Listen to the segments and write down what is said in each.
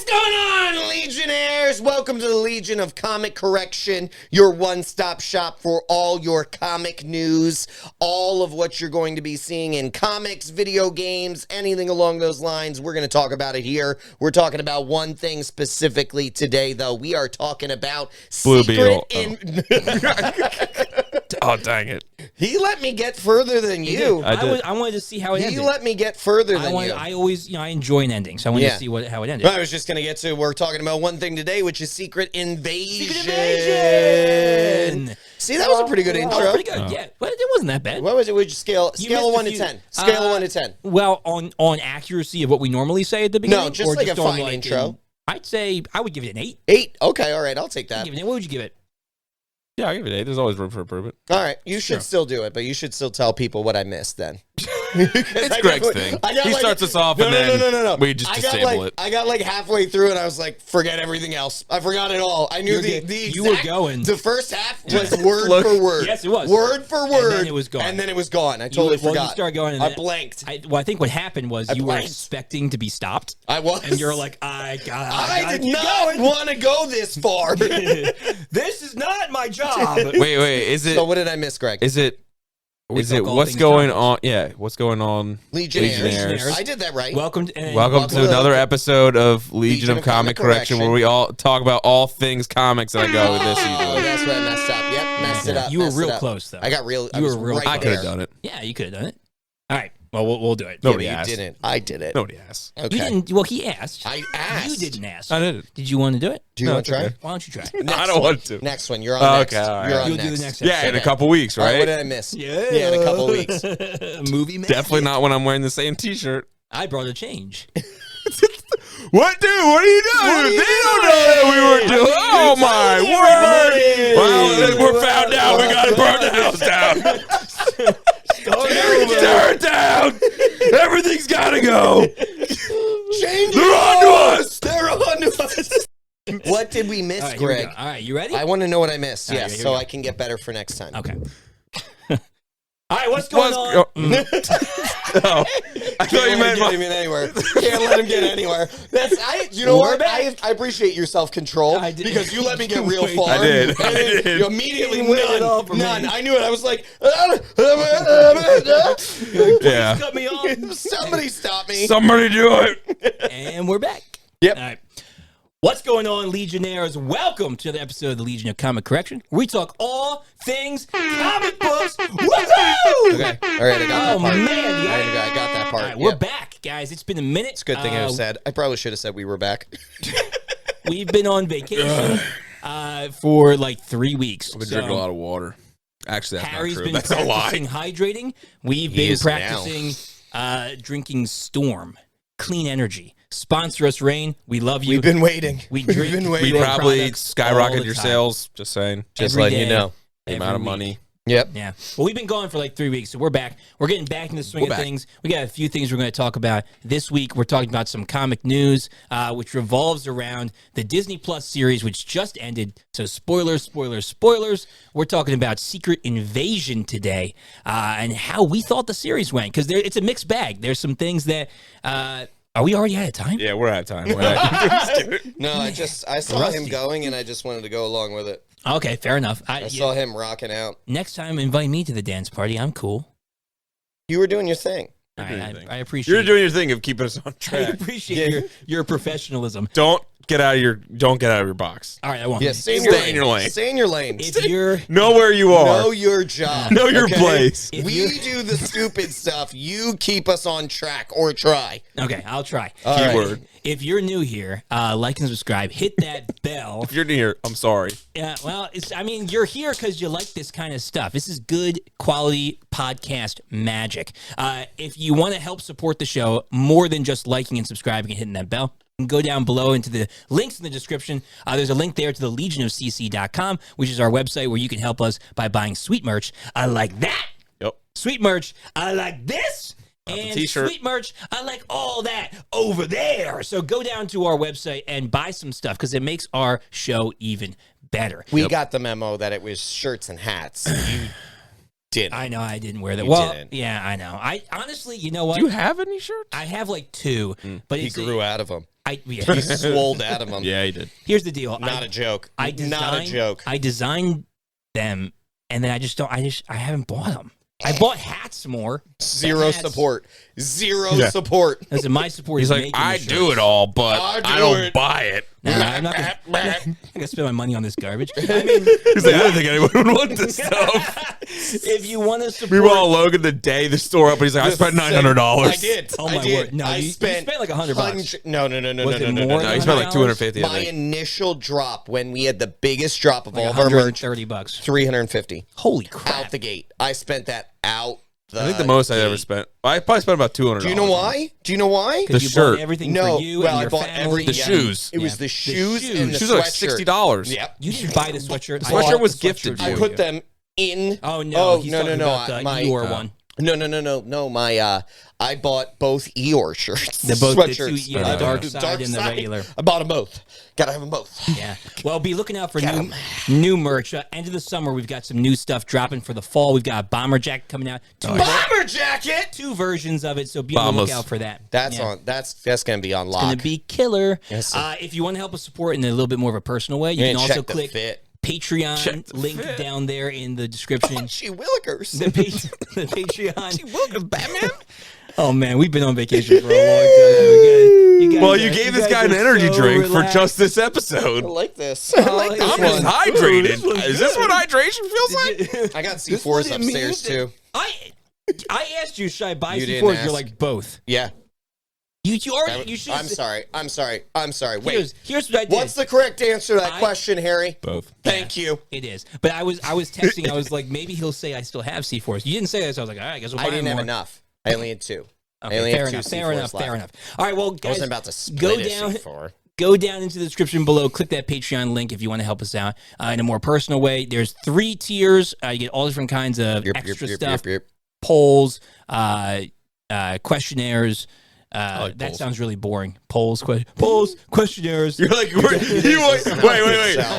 going on, Legionnaires? Welcome to the Legion of Comic Correction, your one-stop shop for all your comic news, all of what you're going to be seeing in comics, video games, anything along those lines. We're going to talk about it here. We're talking about one thing specifically today, though. We are talking about Blue Secret Beetle. Oh, dang it. He let me get further than you. I wanted to see how it ended. He let me get further than you. I always, I enjoy an ending, so I wanted to see how it ended. I was just going to get to, we're talking about one thing today, which is Secret Invasion. See, that was a pretty good intro. That was pretty good, yeah. But it wasn't that bad. What was it? Would you scale of 1 to 10? Scale of 1 to 10. Well, on accuracy of what we normally say at the beginning? No, just like a fine intro. I'd say I would give it an 8. 8? Okay, all right, I'll take that. What would you give it? Yeah, I'll give it 8. There's always room for improvement. All right, you should still do it, but you should still tell people what I missed then. It's Greg's thing. He starts us off and then we just disable it. I got like halfway through and I was like, forget everything else. I forgot it all. I knew you were going. The first half was word for word. Yes, it was. Word for word. And then it was gone. And then it was gone. I totally forgot. You started going. And I blanked. I think what happened was you were expecting to be stopped. I was. And you're like, I did not want to go this far. This is not my job. Wait, is it? So what did I miss, Greg? Is it what's going on? Yeah, what's going on? Legionnaires. I did that right. Welcome to another episode of Legion of Comic Correction, where we all talk about all things comics. And I go with this. Oh, that's what I messed up. Yep, messed it up. You were real close though. I got real. You were real. Right I could have done it. Yeah, you could have done it. All right. Well, we'll do it. Nobody asked. You didn't. I did it. Nobody asked. Okay. You didn't. Well, he asked. I asked. You didn't ask. I didn't. Did you want to do it? Do you want to try? Okay. Why don't you try? I don't want to. Next one. You're on next. Okay, all right. You're on You'll next. do the next Yeah, in a couple weeks, right? What did I miss? Yeah, in a couple weeks. Movie man. Definitely not when I'm wearing the same T-shirt. I brought a change. What, dude? What are you doing? They don't know that we were doing. Oh my word! Well, we're found out. We gotta burn the house down. Tear it down. Everything's gotta go. They're on to us. They're on to us. What did we miss, Greg? All right, you ready? I want to know what I missed. Yes, right, so I can get better for next time. Okay. All right, what's going on? Oh, I thought you meant get him in anywhere. Can't let him get anywhere. You know what? I appreciate your self-control because you let me get real far. I did. You immediately none. I knew it. I was like, yeah. Cut me off. Somebody stop me. Somebody do it. And we're back. Yep. All right. What's going on, Legionnaires? Welcome to the episode of the Legion of Comic Correction, where we talk all things comic books. Woohoo! Okay. All right, I got that part. Man, I got that part. All right, we're back, guys. It's been a minute. It's a good thing I said. I probably should have said we were back. We've been on vacation for like 3 weeks. I've been drinking a lot of water. Actually, that's Harry's not true. been That's a lie. practicing hydrating. We've been practicing drinking Storm, clean energy. Sponsor us, Rain. We love you. We've been waiting. We've been We probably skyrocketed your sales. Just saying. Just letting you know. The amount of money. Yep. Yeah. Well, we've been going for like 3 weeks, so we're back. We're getting back in the swing of things. We got a few things we're going to talk about this week. We're talking about some comic news, which revolves around the Disney Plus series, which just ended. So spoilers. We're talking about Secret Invasion today and how we thought the series went, because it's a mixed bag. There's some things that... Are we already out of time? Yeah, we're out of time. No, I saw him going, and I just wanted to go along with it. Okay, fair enough. I saw him rocking out. Next time, invite me to the dance party. I'm cool. You were doing your thing. I appreciate. You're doing your thing of keeping us on track. I appreciate your professionalism. Don't get out of your box. All right, I won't. Yeah, stay in your lane. Stay in your lane. If you're know where you are. Know your job. Know your place. We do the stupid stuff. You keep us on track or try. Okay, I'll try. Keyword. Right. If you're new here, like and subscribe. Hit that bell. If you're new here, I'm sorry. Yeah, well, you're here because you like this kind of stuff. This is good quality podcast magic. If you want to help support the show more than just liking and subscribing and hitting that bell, go down below into the links in the description. There's a link there to the legionofcc.com, which is our website where you can help us by buying sweet merch. I like that. Yep. Sweet merch. I like this. And t-shirt. Sweet merch, I like all that over there. So go down to our website and buy some stuff because it makes our show even better. We got the memo that it was shirts and hats. didn't. I know I didn't wear that. You Well, didn't. yeah, I know. I honestly, you know what? Do you have any shirts? I have like 2, but He it's grew out of them. Yeah. He swolled out of them. Yeah, he did. Here's the deal. Not a joke. Not a joke. I designed them, and then I haven't bought them. I bought hats more. Zero Hats. support. Zero support. Listen, my support He's is like, making I the do shirts. it all, but I don't buy it. Nah, I'm not gonna spend my money on this garbage. I mean, He's like, I don't think anyone would want this stuff. if you want to support, We were all Logan the day the store opened. He's like, I spent $900. I did. Oh my I did. word! No, I you spent like $100. No. Was it more No, than he spent like $100? $250. I My think. initial drop when we had the biggest drop of Like all of our merch, $130. 350 Holy crap! out the gate. I spent that out. I think the most I ever spent. I probably spent about $200. Do you know why? Do you know why? The Because you shirt. bought everything No, for you well, and I your bought family. The shoes. It was the shoes and the Shoes are like sweatshirt. $60. Yep. You didn't buy the sweatshirt. The I bought sweatshirt was the gifted to for I you. put them in. Oh no! Oh, He's no, talking no, no, about the my- Eeyore one. No. My I bought both Eeyore shirts. The both sweatshirts. the two, the dark side and the regular. I bought them both. Gotta have them both. Yeah. Well, be looking out for new merch. End of the summer, we've got some new stuff dropping for the fall. We've got a bomber jacket coming out. Bomber jacket. 2 versions of it, so be on the lookout for that. That's Yeah. on. That's gonna be on lock. Going to be killer. Yes, sir. If you want to help us support in a little bit more of a personal way, you And can also check the click fit. Patreon Check the link fit. down there in the description. She Willikers. The Patreon. Wilkins, Batman. Oh man, we've been on vacation for a long time. Well, you gave this guy an energy drink for just this episode. I like this. I like this I'm just one. hydrated. Is this what hydration feels like? I got C4s upstairs too. I asked you, should I buy You C4s? didn't You're ask. like both. Yeah. You should. I'm sorry. Wait. Here's what I did. What's the correct answer to that question, Harry? Both. Thank you. It is. But I was texting. I was like, maybe he'll say I still have C4s. You didn't say that, so I was like, all right, I guess we'll buy I didn't more. have enough. I only had 2. Okay, I only fair have 2 enough. C4s Fair enough. left. Fair enough. All right, well, I guys, wasn't about to split a C4. Go down into the description below. Click that Patreon link if you want to help us out in a more personal way. There's 3 tiers. You get all different kinds of extra stuff. Polls, questionnaires. like that polls. sounds really boring. Polls, questionnaires. You're like, wait.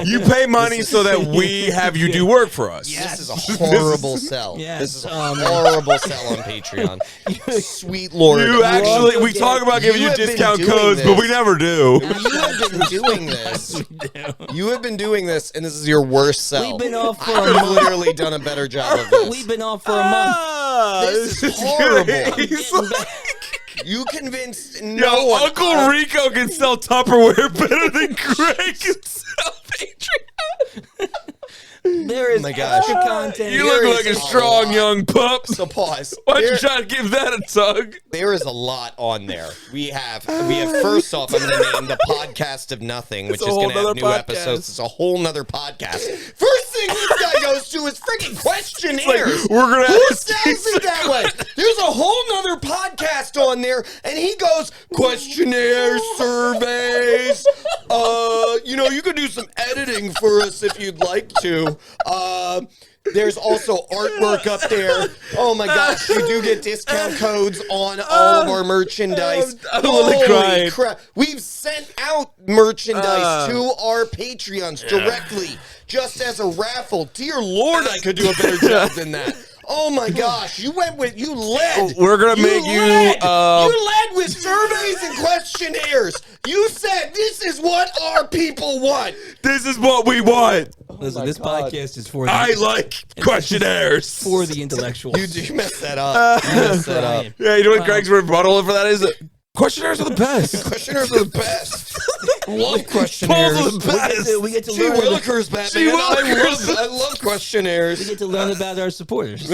You pay money so that we have you do work for us. Yes. This is a horrible sell. Yes, This is a horrible sell on Patreon. Sweet Lord. You actually, we okay. talk about giving You you have been discount doing codes, but this. we never do. You have been doing this. You have been doing this, and this is your worst sell. We've been off for I've a month. literally done a better job of this. We've been off for a month. This is horrible. He's Getting like, back. You convinced no yo, one. Uncle Rico can sell Tupperware better than Greg can sell Patreon. There is my gosh. extra content. You There look like is a a strong lot. young pup. So pause. Why don't There- you try to give that a tug? There is a lot on there. We have first off, I'm going to name the podcast of nothing, which a is whole going to have nother new podcast. episodes. It's a whole nother podcast. First thing this guy goes to is freaking questionnaires. We're gonna Who ask sells it that way? There's a whole nother podcast on there, and he goes questionnaires, surveys. You could do some editing for us if you'd like to. There's also artwork up there. Oh my gosh, you do get discount codes on all of our merchandise. I'm literally crying. Holy crap. We've sent out merchandise to our Patreons directly, just as a raffle. Dear Lord, I could do a better job than that. Oh my gosh, you led. We're gonna make you, You led with surveys and questionnaires. You said this is what our people want. This is what we want. Listen, this podcast is for the, I like questionnaires. for the intellectuals. You messed that up. You messed that up. Yeah, you know what Greg's rebuttal for that is? Questionnaires are the best. Questionnaires are the best. Love questionnaires. Polls are the best. we get to Gee learn. Willikers, Batman. Gee Willikers. I love questionnaires. We get to learn about our supporters.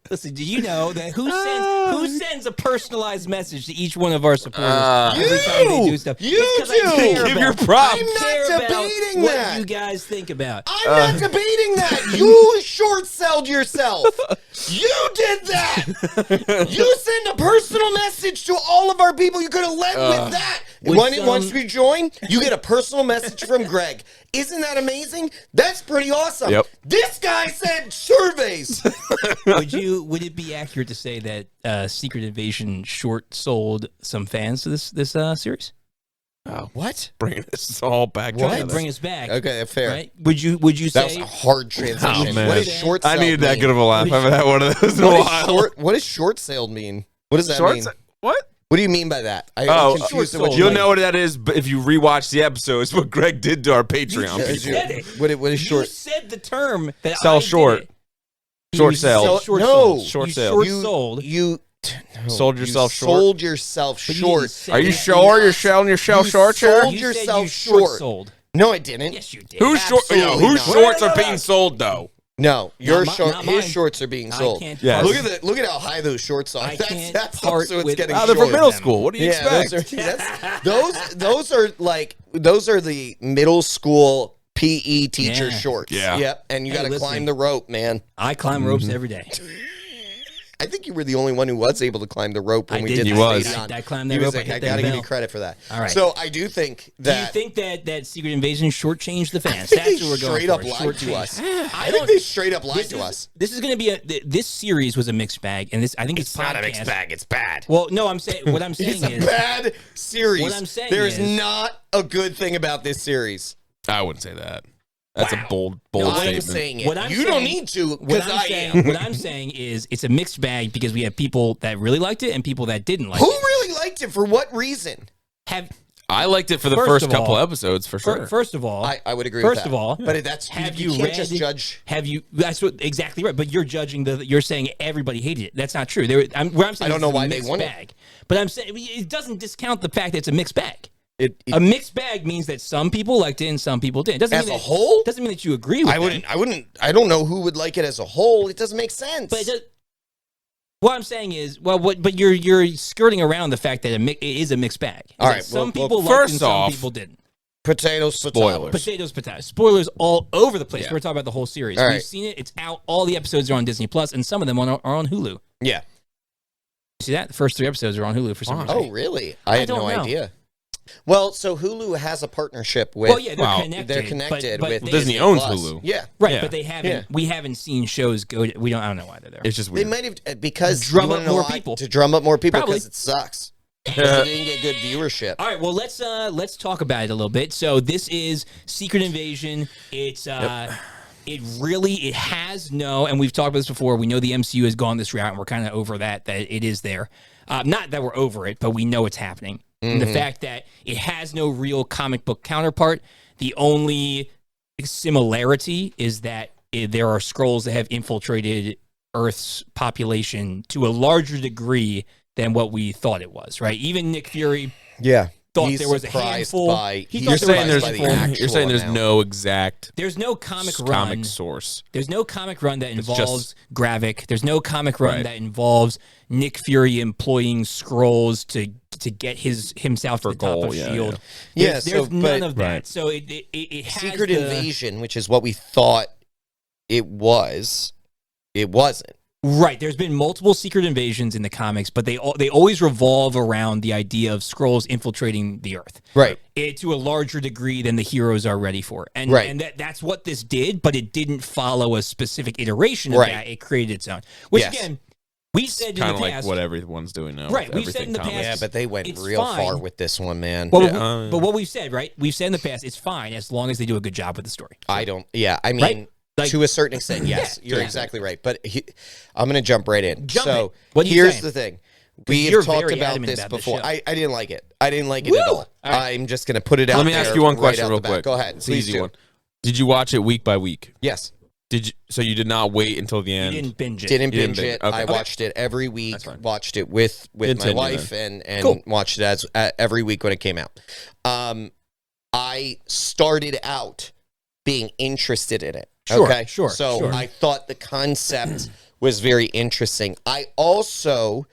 Listen, do you know that who sends a personalized message to each one of our supporters every time they do stuff? You It's 'cause I do. care Give about- your props. I'm not care about debating what that. you guys think about. I'm not debating that. You short-sold yourself. You did that. You send a personal message to all of our people. You could have led with that. And once we join, you get a personal message from Greg. Isn't that amazing? That's pretty awesome. Yep. This guy said surveys. Would it be accurate to say that Secret Invasion short sold some fans to this series? What? Bringing this all back. What? together. Bring us back. Okay, fair. Right? Would you That was say a hard transition. Oh, man. What does short I sale needed that mean? good of a laugh. I haven't had one of those in a What while. does short sailed mean? What does that Shorts? mean? What? What do you mean by that? I'm Oh, confused. short What You'll mean. know what that is if you rewatch the episodes. What Greg did to our Patreon. You Is people. said your- it. What is You short? said the term that Sell I short. did. Short You sale. said short No. sold. Short You sale. Short You sold. no, Sold you yourself short? Sold yourself But you short. didn't say Are you that. sure you're selling yourself You short here? sold You yourself said you short short. sold. No, I didn't. Yes, you did. Whose short? Absolutely Whose not. shorts No, are no, no. being sold though? No, your Not short. mine. His shorts are being I sold. can't Yes. part- Look at how high those shorts are. I can't That's part also it's with- getting They're short. from middle them. school. What do you Yeah, expect? those are like those are the middle school PE teacher Yeah. shorts. Yeah. Yep. And you Hey, got to listen. climb the rope, man. I climb ropes every day. I think you were the only one who was able to climb the rope when I we did. did He the was. Patreon. I climbed He that was rope. like, I hit that got to give you bell. credit for that. All right. So I do think Do you that. think that Secret Invasion shortchanged the fans? think That's they what we're going straight for. up lied to Shortchanged. us. I think don't. they straight up lied to us. This is going to be this series was a mixed bag, and this I think it's Not a podcast. mixed bag. It's bad. Well, no, I'm saying what I'm saying It's a is bad series. What I'm saying there is is- not a good thing about this series. I wouldn't say that. That's Wow. a bold No, I'm statement. saying it. What I'm You don't saying- need to what because I'm I saying, am. what I'm saying is it's a mixed bag because we have people that really liked it and people that didn't like Who it. really liked it? For what reason? Have I liked it for the First first of couple all- episodes for sure. first of all, I would agree. First with that. of all, but that's have you you can't read? just judge. Have you? That's what exactly right. But you're judging you're saying everybody hated it. That's not true. Where I'm saying I don't know it's a why they mixed won it. bag. But I'm saying it doesn't discount the fact that it's a mixed bag. It A mixed bag means that some people liked it and some people didn't. Doesn't as mean a that, whole, doesn't mean that you agree with I them. wouldn't. I don't know who would like it as a whole. It doesn't make sense. But it does, what I'm saying is, but you're skirting around the fact that it is a mixed bag. Is All that right, some well, people liked it first and some off- people didn't. Potatoes, Spoilers. Potatoes, potatoes. Spoilers all over the place. Yeah. We're talking about the whole series. All We've right. seen it. It's out. All the episodes are on Disney Plus, and some of them are on Hulu. Yeah. You see that? The first 3 episodes are on Hulu for some reason. Oh, really? I had no don't know. idea. Well, so Hulu has a partnership with. Well, yeah, they're Wow. connected. They're connected but with they- Disney Disney owns Plus. Hulu. Yeah. right, Yeah. but they haven't. Yeah. We haven't seen shows go. We don't. I don't know why they're there. It's just They weird. might have because Drum you wanna up know more why? people. To drum up more people Probably. because it sucks. 'Cause it didn't get good viewership. All right, well let's talk about it a little bit. So this is Secret Invasion. It's it has no, and we've talked about this before. We know the MCU has gone this route, and we're kind of over that it is there. Not that we're over it, but we know it's happening. And the fact that it has no real comic book counterpart. The only similarity is that there are Skrulls that have infiltrated Earth's population to a larger degree than what we thought it was. Right? Even Nick Fury Yeah. thought He's there was a surprised handful. by- He he's thought You're there saying was there's a by the handful. actual there's amount. no exact There's no comic run. comic source. There's no comic run that It's involves Gravik. There's no comic run Right. that involves Nick Fury employing Skrulls to get himself to For the top goal, of yeah, Shield. yeah. There's, Yeah, there's so, none but- of that. Right. So it has Secret the- Invasion, which is what we thought it was, it wasn't. Right. There's been multiple Secret Invasions in the comics, but they always revolve around the idea of Skrulls infiltrating the Earth. Right. To a larger degree than the heroes are ready for. And Right. and that's what this did, but it didn't follow a specific iteration of Right. that. It created its own. Which Yes. again, we said in Kind the of like past. what everyone's doing now. Right, with we've said in the everything past- comics. Yeah, but they went It's real fine. far with this one, man. Well, Yeah, but what we've said, right? We've said in the past, it's fine as long as they do a good job with the story. I don't. Yeah, I mean, Right? Like- to a certain extent, yes, Yeah, you're yeah. exactly right. But I'm going to jump right in. Jump so in. What are you here's saying? the thing. 'Cause We you're have talked very about adamant this about this before. show. I didn't like it. I didn't like it Woo! at all. All right. I'm just going to put it out. Let me ask you one question out real the back. quick. Go ahead. It's Please an easy do. one. Did you watch it week by week? Yes. Did you? So you did not wait until the You end. didn't binge it. Didn't You didn't binge binge it. it. Okay. I Okay. watched it every week. That's fine. Watched it with my Continue wife and Cool. watched it as every week when it came out. I started out being interested in it. Sure, Okay. sure, So sure. I thought the concept was very interesting. I also,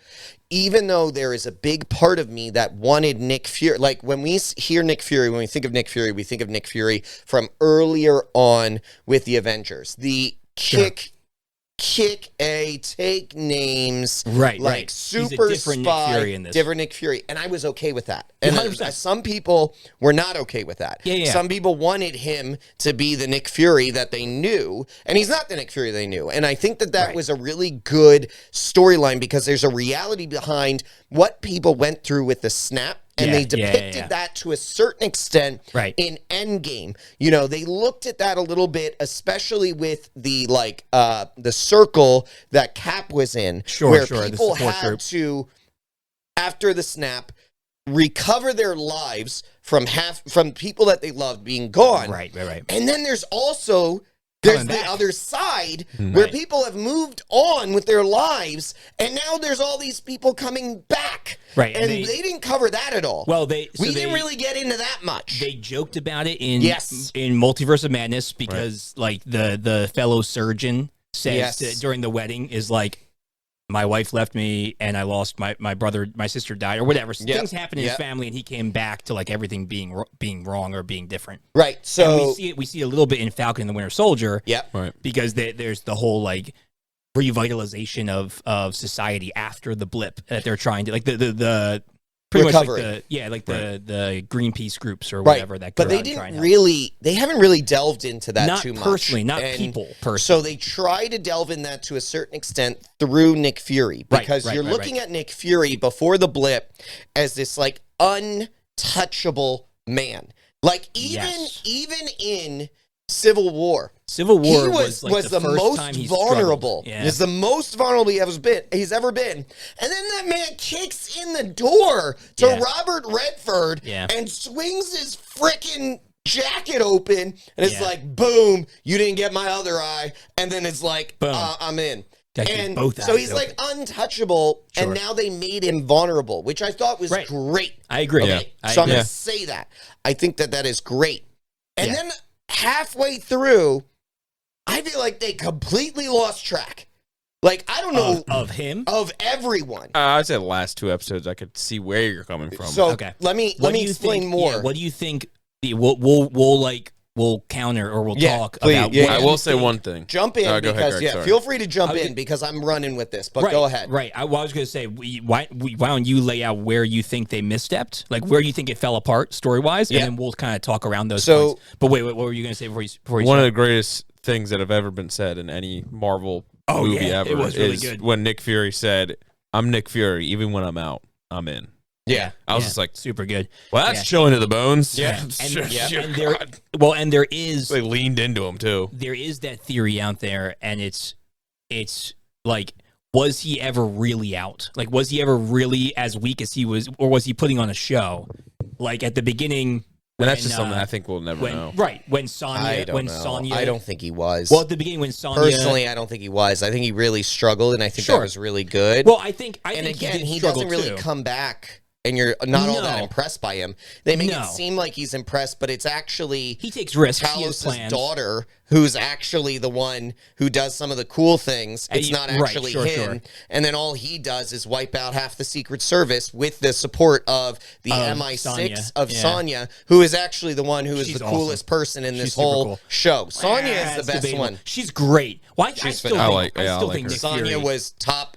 even though there is a big part of me that wanted Nick Fury, like when we hear Nick Fury, when we think of Nick Fury, we think of Nick Fury from earlier on with the Avengers. The kick take names, Right, like right. He's a super different Nick spy, Fury in this. different Nick Fury, and I was okay with that. And 100%. some people were not okay with that. Yeah. Some people wanted him to be the Nick Fury that they knew, and he's not the Nick Fury they knew. And I think that Right. was a really good storyline because there's a reality behind what people went through with the snap. and they depicted that to a certain extent in Endgame. You know, they looked at that a little bit, especially with the the circle that Cap was in, where people had to, after the snap, recover their lives from people that they loved being gone. Right. And then there's also the other side where people have moved on with their lives, and now there's all these people coming back. Right. And they didn't cover that at all. Well, we didn't really get into that much. They joked about it in Multiverse of Madness because like the fellow surgeon says during the wedding is like, my wife left me and I lost my brother, my sister died or whatever. So things happened in his family and he came back to like everything being wrong or being different. Right. So and we see a little bit in Falcon and the Winter Soldier. Yep. Right. Because there's the whole like revitalization of society after the blip that they're trying to like the pretty recovery. Much like the Greenpeace groups or whatever that. But they haven't really delved into that too much. Not personally, not people personally. So they try to delve in that to a certain extent through Nick Fury, because you're looking at Nick Fury before the blip as this like untouchable man. Like even in Civil War he was the most vulnerable. Yeah. He's the most vulnerable he's ever been. And then that man kicks in the door to Robert Redford and swings his freaking jacket open, and it's like, boom, you didn't get my other eye. And then it's like, I'm in. And so he's like untouchable, and now they made him vulnerable, which I thought was great. I agree. Okay? So I'm going to say that. I think that is great. And then halfway through, I feel like they completely lost track. Like, I don't know. Of him? Of everyone. I'd say the last two episodes, I could see where you're coming from. So, let me explain more. Yeah, what do you think? We'll counter or we'll talk about. Yeah, I will say one thing. Jump in because feel free to jump in because I'm running with this. But go ahead. Right. I was going to say, why don't you lay out where you think they misstepped, like where you think it fell apart story wise, and then we'll kind of talk around those points. But wait, what were you going to say before you? One of the greatest things that have ever been said in any Marvel movie ever is good. When Nick Fury said, "I'm Nick Fury, even when I'm out, I'm in." Yeah, I was just like, super good. Well, that's chilling to the bones. Yeah, and there is. They leaned into him too. There is that theory out there, and it's like, was he ever really out? Like, was he ever really as weak as he was, or was he putting on a show? Like at the beginning. And that's just something I think we'll never know. Right. When Sonya. I don't think he was. Well, at the beginning when Sonya. Personally, I don't think he was. I think he really struggled, and I think that was really good. Well, I think he doesn't really come back. And you're not all that impressed by him. They make it seem like he's impressed, but it's actually he takes risks. Talos' daughter, who's actually the one who does some of the cool things. It's not actually him. Sure. And then all he does is wipe out half the Secret Service with the support of the MI6 of Sonya, who is actually the one who is the coolest person in this whole show. Sonya is the best one. She's great. Why? She's I still think Sonya was top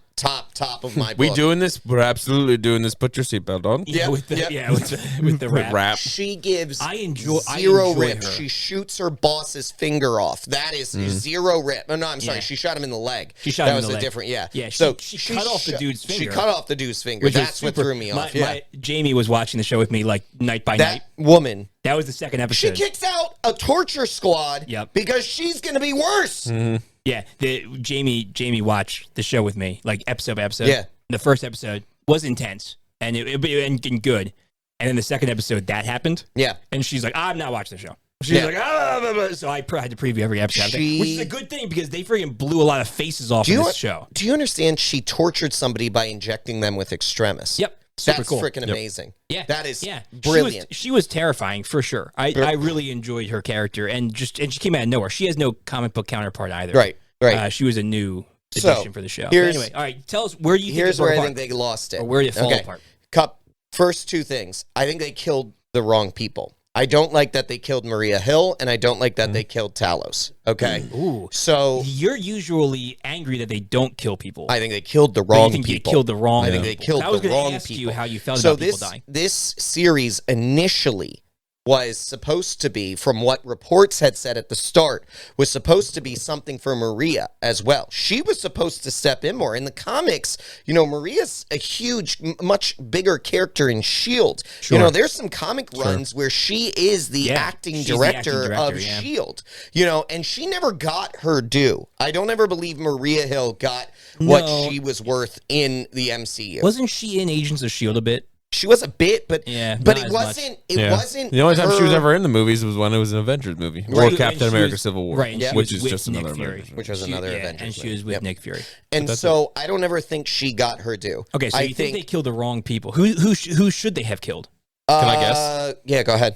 of my book. We doing this? We're absolutely doing this. Put your seatbelt on. With the rap. She gives zero rip. She shoots her boss's finger off. That is zero rip. Oh, no, I'm sorry. She shot him in the leg. She shot him in the leg. That was a different, Yeah, so she cut off the dude's finger. She cut off the dude's finger. That's what threw me off. Jamie was watching the show with me like night by night. That woman. That was the second episode. She kicks out a torture squad because she's going to be worse. Mm-hmm. Yeah, Jamie watched the show with me, like episode by episode. Yeah. The first episode was intense and and good. And then the second episode, that happened. Yeah. And she's like, I'm not watching the show. She's like, so I had to preview every episode, which is a good thing because they freaking blew a lot of faces off in this show. Do you understand she tortured somebody by injecting them with Extremis? Yep. That's freaking amazing. Yeah. That is brilliant. She was terrifying for sure. I really enjoyed her character and she came out of nowhere. She has no comic book counterpart either. Right. She was a new addition for the show. Anyway, all right, tell us where you think Here's where I think they lost it. Or where did it fall apart? First two things. I think they killed the wrong people. I don't like that they killed Maria Hill, and I don't like that they killed Talos. Okay? Ooh. So you're usually angry that they don't kill people. I think they killed the wrong people. They killed the wrong I think they killed the wrong people. I was going to ask you how you felt about people dying. This series initially was supposed to be, from what reports had said at the start, was supposed to be something for Maria as well. She was supposed to step in more. In the comics, you know, Maria's a huge, much bigger character in S.H.I.E.L.D. Sure. You know, there's some comic runs where she is the acting director of S.H.I.E.L.D., you know, and she never got her due. I don't ever believe Maria Hill got what she was worth in the MCU. Wasn't she in Agents of S.H.I.E.L.D. a bit? She was a bit, but it wasn't. It wasn't. The only time she was ever in the movies was when it was an Avengers movie or Captain America: Civil War, which is just another Avengers, which was another Avengers, and she was with Nick Fury. And so I don't ever think she got her due. Okay, so you think they killed the wrong people? Who should they have killed? Can I guess? Yeah, go ahead.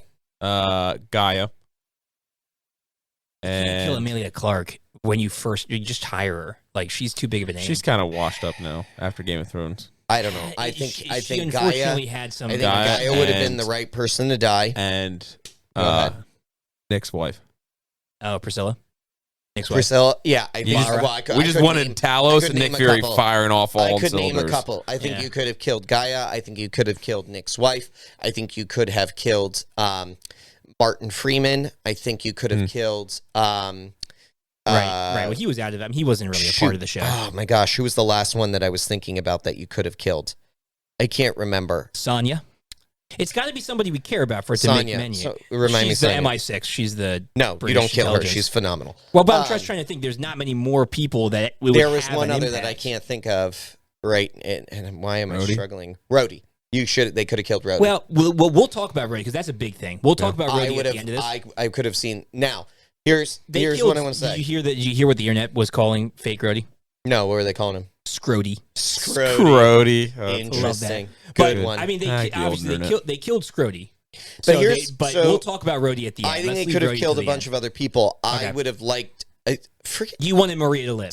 Gaia. And kill Emilia Clarke when you just hire her. Like, she's too big of a name. She's kind of washed up now after Game of Thrones. I don't know. I think unfortunately Gaia had some. I think Gaia would have been the right person to die. And Nick's wife. Oh, Priscilla. Nick's wife. Priscilla. Yeah, we just wanted Talos and Nick Fury firing off all cylinders. I could name a couple. I think you could have killed Gaia. I think you could have killed Nick's wife. I think you could have killed Martin Freeman. I think you could have killed. Right. Well, he was out of it. He wasn't really a part of the show. Oh my gosh, who was the last one that I was thinking about that you could have killed? I can't remember. Sonya. It's got to be somebody we care about for it to make menu. So, remind She's me, the MI6. She's the you don't kill her. She's phenomenal. Well, but I'm just trying to think. There's not many more people that we would There was have one an other impact. that I can't think of. Right, and why am I struggling? Rhodey. They could have killed Rhodey. Well, we'll talk about Rhodey because that's a big thing. We'll talk about Rhodey at the end of this. I could have seen now. Here's what I want to say. Did you hear what the internet was calling fake Rhodey? No, what were they calling him? Scrody. Scrody. Interesting. Good one. I mean, they killed Scrody. But we'll talk about Rhodey at the end. I think they could have killed a bunch of other people. Okay. I would have liked. You wanted Maria to live.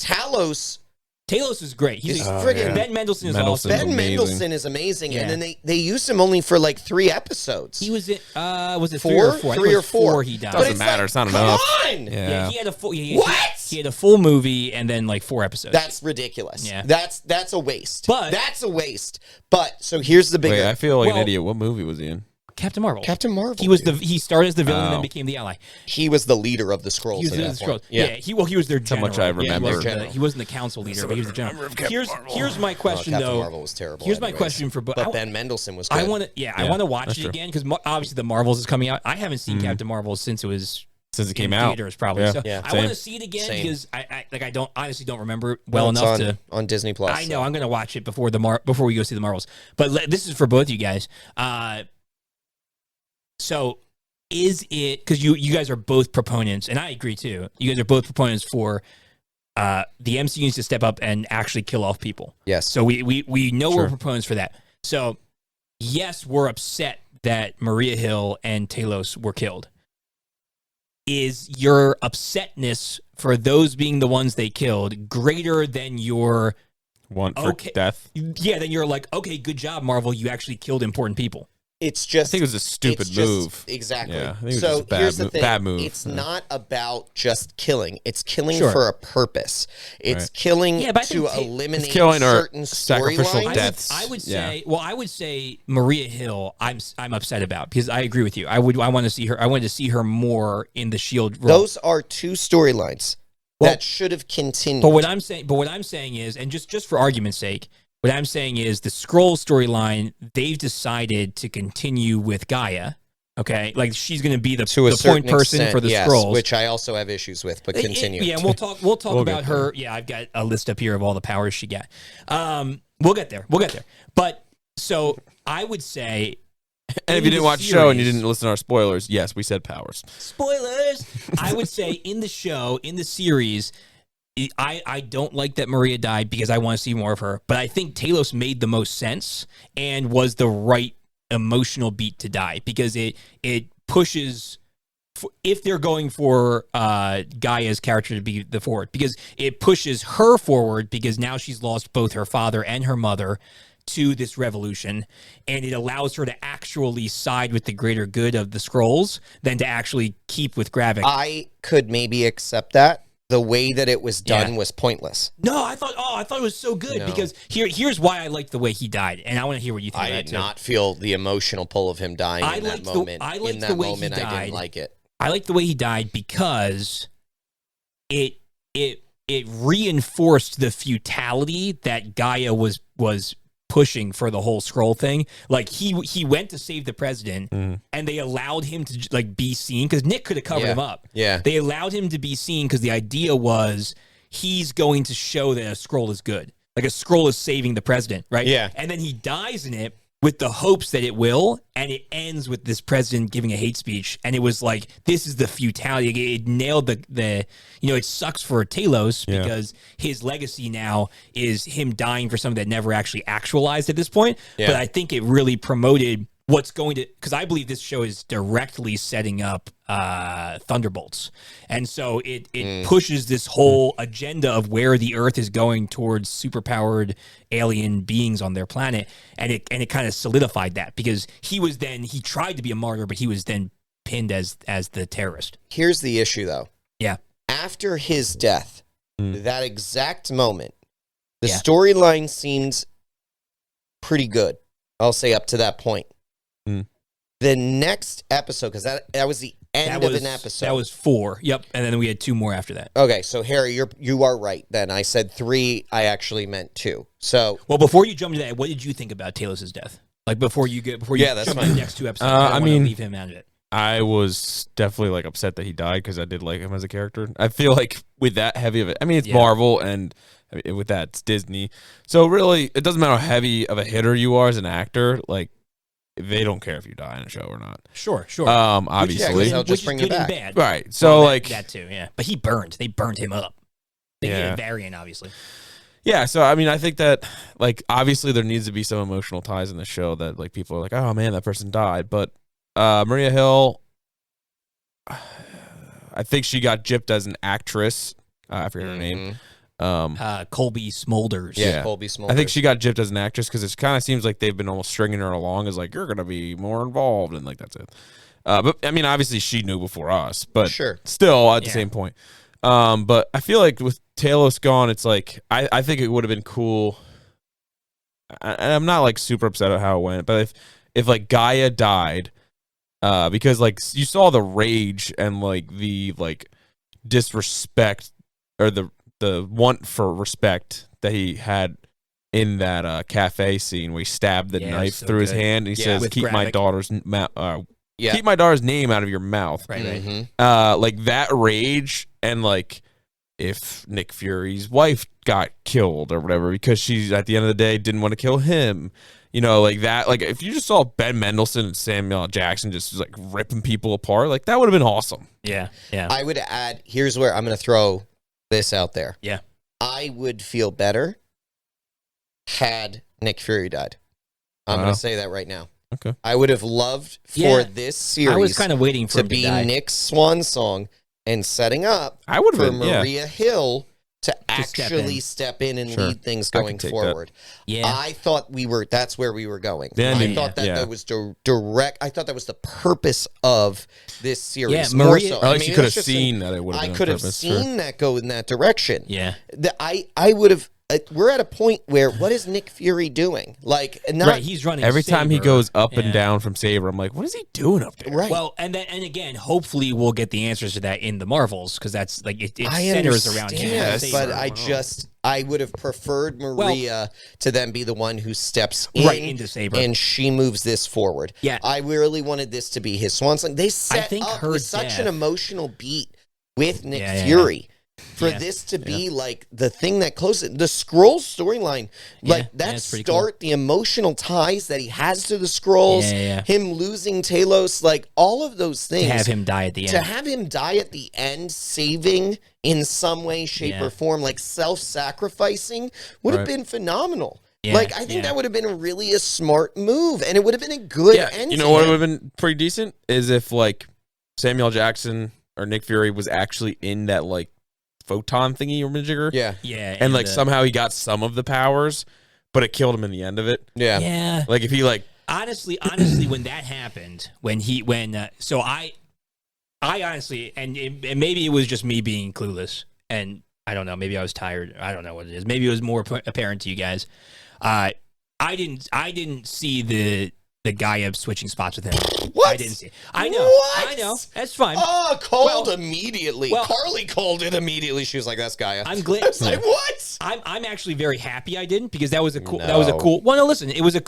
Talos is great. He's friggin' Ben Mendelsohn is awesome. Ben Mendelsohn is amazing, and then they used him only for like 3 episodes. He was in was it 4? 3 or 4 he died. Doesn't matter. It's not enough. Come on! Yeah, he had a full. What? He had a full movie and then like 4 episodes. That's ridiculous. Yeah, that's a waste. That's a waste. But so here's the bigger. Wait, I feel like an idiot. What movie was he in? Captain Marvel. He started as the villain and then became the ally. He was the leader of the Skrulls. He was the Skrulls. Yeah, he was their general. How much I remember. He wasn't the council leader, but he was the general. Here's my question though. Captain Marvel was terrible. Here's my question for both. But Ben Mendelsohn was good. I want to watch it again because obviously the Marvels is coming out. I haven't seen Captain Marvel since it came out. Theaters probably. Yeah. So I want to see it again because I honestly don't remember well enough to on Disney Plus. I know I'm going to watch it before we go see the Marvels. But this is for both you guys. So is it because you guys are both proponents, and I agree too. You guys are both proponents for the MCU needs to step up and actually kill off people. Yes. So we know we're proponents for that. So yes, we're upset that Maria Hill and Talos were killed. Is your upsetness for those being the ones they killed greater than your death? Yeah, then you're like, okay, good job, Marvel. You actually killed important people. It's just. I think it was a stupid move. Exactly. Yeah, I think it was so just here's the thing. Bad move. It's not about just killing. It's killing for a purpose. It's killing to eliminate certain sacrificial storylines. deaths. I would say. Well, I would say Maria Hill. I'm upset about because I agree with you. I want to see her. I wanted to see her more in the Shield role. Those are 2 storylines that should have continued. But what I'm saying is, and just for argument's sake. What I'm saying is the Skrull storyline, they've decided to continue with Gaia, okay? Like, she's going to be the point person for the Skrulls. Which I also have issues with, but continue. Yeah, and we'll talk about her. Yeah, I've got a list up here of all the powers she got. We'll get there. But, so, I would say... And if you didn't watch the show and you didn't listen to our spoilers, yes, we said powers. Spoilers! I would say in the show, in the series... I don't like that Maria died because I want to see more of her, but I think Talos made the most sense and was the right emotional beat to die because it pushes if they're going for Gaia's character to be the forward because it pushes her forward because now she's lost both her father and her mother to this revolution, and it allows her to actually side with the greater good of the Skrulls than to actually keep with Gravik. I could maybe accept that. the way that it was done was pointless. No, I thought it was so good because here's why I liked the way he died, and I want to hear what you think. I about did it too. not feel the emotional pull of him dying in that moment. I liked the way he died. I didn't like it. I liked the way he died because it reinforced the futility that Gaia was pushing for the whole Skrull thing. Like he went to save the president, and they allowed him to like be seen because Nick could have covered him up. Yeah, they allowed him to be seen because the idea was he's going to show that a Skrull is good. Like a Skrull is saving the president, right? Yeah, and then he dies in it with the hopes that it will, and it ends with this president giving a hate speech, and it was like, this is the futility. It nailed the it sucks for Talos because his legacy now is him dying for something that never actually actualized at this point, but I think it really promoted what's going to, because I believe this show is directly setting up Thunderbolts, and so it pushes this whole agenda of where the Earth is going towards superpowered alien beings on their planet, and it kind of solidified that because he tried to be a martyr, but he was then pinned as the terrorist. Here's the issue, though. Yeah, after his death, that exact moment, the storyline seemed pretty good. I'll say up to that point. The next episode, because that was the end of an episode. That was 4. Yep, and then we had 2 more after that. Okay, so Harry, you are right. Then I said 3. I actually meant 2. So, well, before you jump into that, what did you think about Talos' death? Like before you jump into the next 2 episodes. I mean, leave him out of it. I was definitely like upset that he died because I did like him as a character. I feel like with that heavy of it, I mean, it's Marvel and with that it's Disney, so really it doesn't matter how heavy of a hitter you are as an actor. Like, they don't care if you die in a show or not. Sure. Obviously, they'll just bring good it back. And bad. Right. So like that too. Yeah, but they burned him up. They did a variant, obviously. Yeah, so I mean, I think that like obviously there needs to be some emotional ties in the show that like people are like, oh man, that person died. But Maria Hill, I think she got gypped as an actress. I forget her name. Colby Smulders. Yeah, Colby Smulders. I think she got gypped as an actress because it kind of seems like they've been almost stringing her along as like, you're going to be more involved, and like that's it. But I mean, obviously she knew before us, but still at the same point. But I feel like with Talos gone, it's like I think it would have been cool. And I'm not like super upset at how it went, but if like Gaia died, because like you saw the rage and like the like disrespect or the want for respect that he had in that cafe scene where he stabbed the knife through his hand and he says, "Keep my daughter's keep my daughter's name out of your mouth." Right. Like that rage, and like if Nick Fury's wife got killed or whatever because she at the end of the day didn't want to kill him. You know, like that. Like if you just saw Ben Mendelsohn and Samuel L. Jackson just like ripping people apart, like that would have been awesome. Yeah. I would add. Here's where I'm going to throw this out there. Yeah. I would feel better had Nick Fury died. I'm going to say that right now. Okay. I would have loved for this series. I was kind of waiting for to him be to die. Nick's swan song and setting up for Maria Hill to actually step in and lead things going forward. That. Yeah. I thought that's where we were going. I thought that was direct. I thought that was the purpose of this series. Yeah, Maria. Or at least you could have seen that it would have been I could have seen that go in that direction. Yeah. I would have. We're at a point where what is Nick Fury doing? Like, he's running every Saber. time he goes up and down from Saber. I'm like, what is he doing up there? Right. Well, and again, hopefully we'll get the answers to that in the Marvels because that's like it centers around him. Yes, but I would have preferred Maria to then be the one who steps into Saber, and she moves this forward. Yeah, I really wanted this to be his swan song. They set up with such an emotional beat with Nick Fury. For this to be like the thing that closes the Skrull storyline, like that start the emotional ties that he has to the Skrulls, him losing Talos, like all of those things. To have him die at the end. To have him die at the end, saving in some way, shape, or form, like self-sacrificing, would have been phenomenal. Yeah, like I think that would have been really a smart move, and it would have been a good ending. You know what would have been pretty decent is if like Samuel Jackson or Nick Fury was actually in that like photon thingy or majigger. Yeah. And like somehow he got some of the powers, but it killed him in the end of it. Yeah. Like if he like honestly, when that happened, so I honestly, and maybe it was just me being clueless, and I don't know, maybe I was tired. I don't know what it is. Maybe it was more apparent to you guys. I didn't see the Gaia switching spots with him. What? I didn't see it. I know. What? I know. That's fine. Oh, called immediately. well- Carly called it immediately. She was like, "That's Gaia." I'm glad. I was like, "What?" I'm actually very happy I didn't, because that was a cool. No. That was a cool. Well, no, listen, it was a.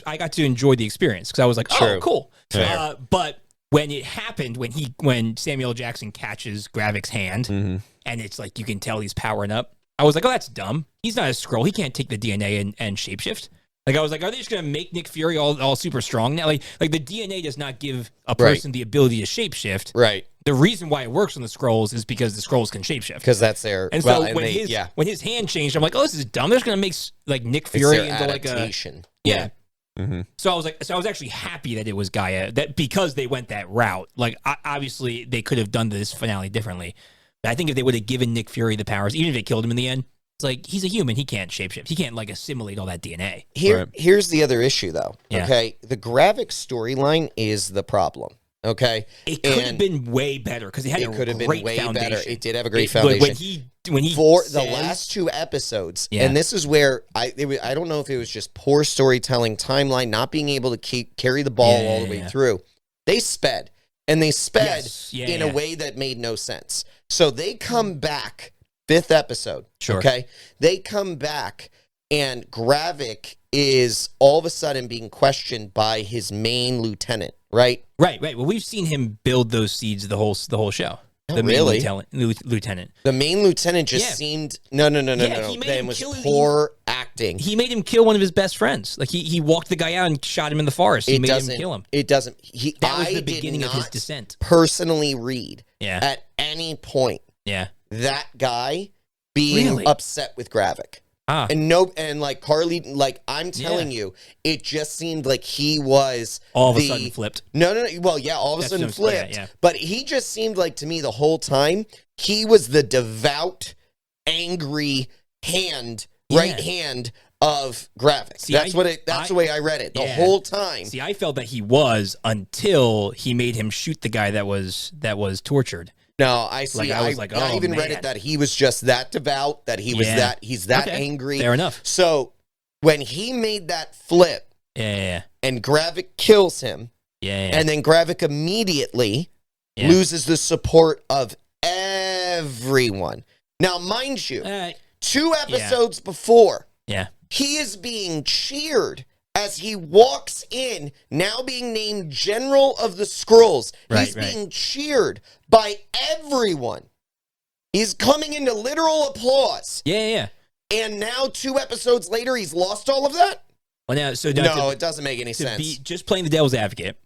I got to enjoy the experience because I was like, True. oh, cool. Fair. But when it happened, when Samuel Jackson catches Gravik's hand, and it's like you can tell he's powering up, I was like, oh, that's dumb. He's not a Skrull. He can't take the DNA and shapeshift. Like, I was like, are they just gonna make Nick Fury all super strong now? Like the DNA does not give a person the ability to shapeshift. Right. The reason why it works on the Skrulls is because the Skrulls can shapeshift. Because that's their. And so when his hand changed, I'm like, oh, this is dumb. They're just gonna make like Nick Fury it's their into like a adaptation. yeah. Mm-hmm. So I was actually happy that it was Gaia, that because they went that route. Like, obviously they could have done this finale differently. But I think if they would have given Nick Fury the powers, even if they killed him in the end, it's like, he's a human. He can't shapeshift. He can't like assimilate all that DNA. Here's the other issue, though. Yeah. Okay, the Gravik storyline is the problem. Okay, It could have been way better because it had a could have been great way foundation. better. It did have a great But foundation. when he For says, the last 2 episodes, Yeah. and this is where I don't know if it was just poor storytelling, timeline, not being able to carry the ball all the way through. They sped, and they sped in a way that made no sense. So they come back, 5th episode, okay? They come back, and Gravik is all of a sudden being questioned by his main lieutenant, right? Right. Well, we've seen him build those seeds the whole show. The really? main lieutenant. The main lieutenant just seemed no. He made him That was kill poor acting. He made him kill one of his best friends. Like he walked the guy out and shot him in the forest. He made him kill him. It doesn't. That was the beginning of his descent. Personally, read Yeah. at any point Yeah. that guy being upset with Gravik. And like Carly, like I'm telling you, it just seemed like he was all of a sudden flipped. No. Well, yeah, all of a sudden flipped. Yeah. But he just seemed like to me the whole time he was the devout, angry right hand of Gravik. See, That's the way I read it the whole time. See, I felt that he was until he made him shoot the guy that was No, tortured. I see. Like, I was like, I oh, even read it that he was just that devout, that he was he's that angry. Fair enough. So when he made that flip, Yeah. and Gravik kills him, Yeah. and then Gravik immediately loses the support of everyone. Now, mind you, 2 episodes before, he is being cheered as he walks in, now being named General of the Skrulls. He's being cheered by everyone. He's coming into literal applause. Yeah. And now 2 episodes later, he's lost all of that? Well, now, No, it doesn't make any sense. Just playing the devil's advocate,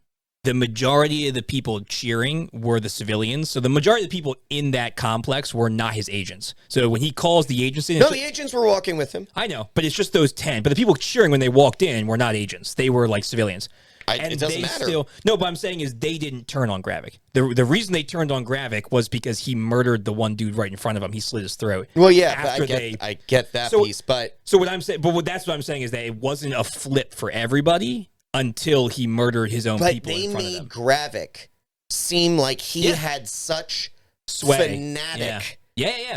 the majority of the people cheering were the civilians. So the majority of the people in that complex were not his agents. So when he calls the agents in... No, the agents were walking with him. I know, but it's just those 10. But the people cheering when they walked in were not agents. They were like civilians. It doesn't matter. No, but I'm saying is they didn't turn on Gravik. The reason they turned on Gravik was because he murdered the one dude right in front of him. He slit his throat. Well, yeah, but I get that piece, but... So what I'm saying, that's what I'm saying is that it wasn't a flip for everybody until he murdered his own people in front of them. But they made Gravik seem like he had such fanatic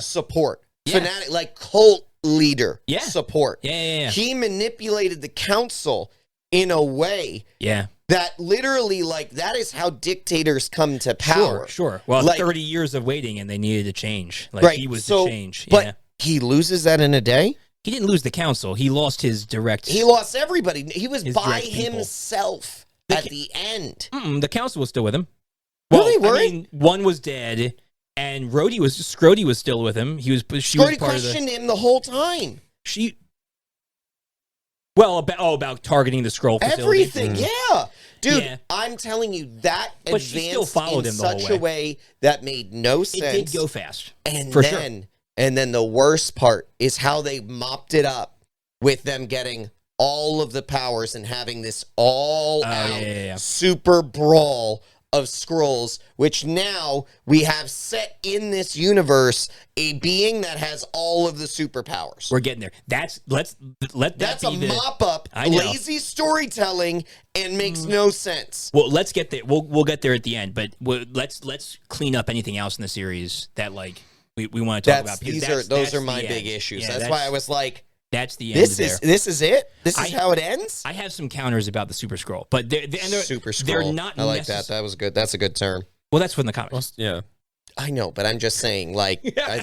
support. Fanatic, like cult leader support. Yeah. He manipulated the council in a way that literally, like, that is how dictators come to power. Sure. Well, like, 30 years of waiting and they needed to change. Like, he was the change. But he loses that in a day? He didn't lose the council. He lost his direct... He lost everybody. He was by himself at the end. The council was still with him. Well, they weren't. I mean, one was dead, and Scrody was still with him. Scrody questioned him the whole time. About targeting the Skrull facility. Everything, Dude, I'm telling you, that but she still followed in him the whole such a way that made no sense. It did go fast. And then the worst part is how they mopped it up with them getting all of the powers and having this all-out super brawl of Skrulls, which now we have set in this universe a being that has all of the superpowers. We're getting there. That's a mop-up, lazy storytelling, and makes no sense. Well, let's get there. We'll get there at the end, but let's clean up anything else in the series that, like, we want to talk about. Those are my big issues. Yeah, that's why I was like, that's the end. This is it. This is how it ends. I have some counters about the Super Skrull, but they're Super Skrull. They're not. I like that. That was good. That's a good term. Well, that's from the comics. Well, yeah. I know, but I'm just saying, like, I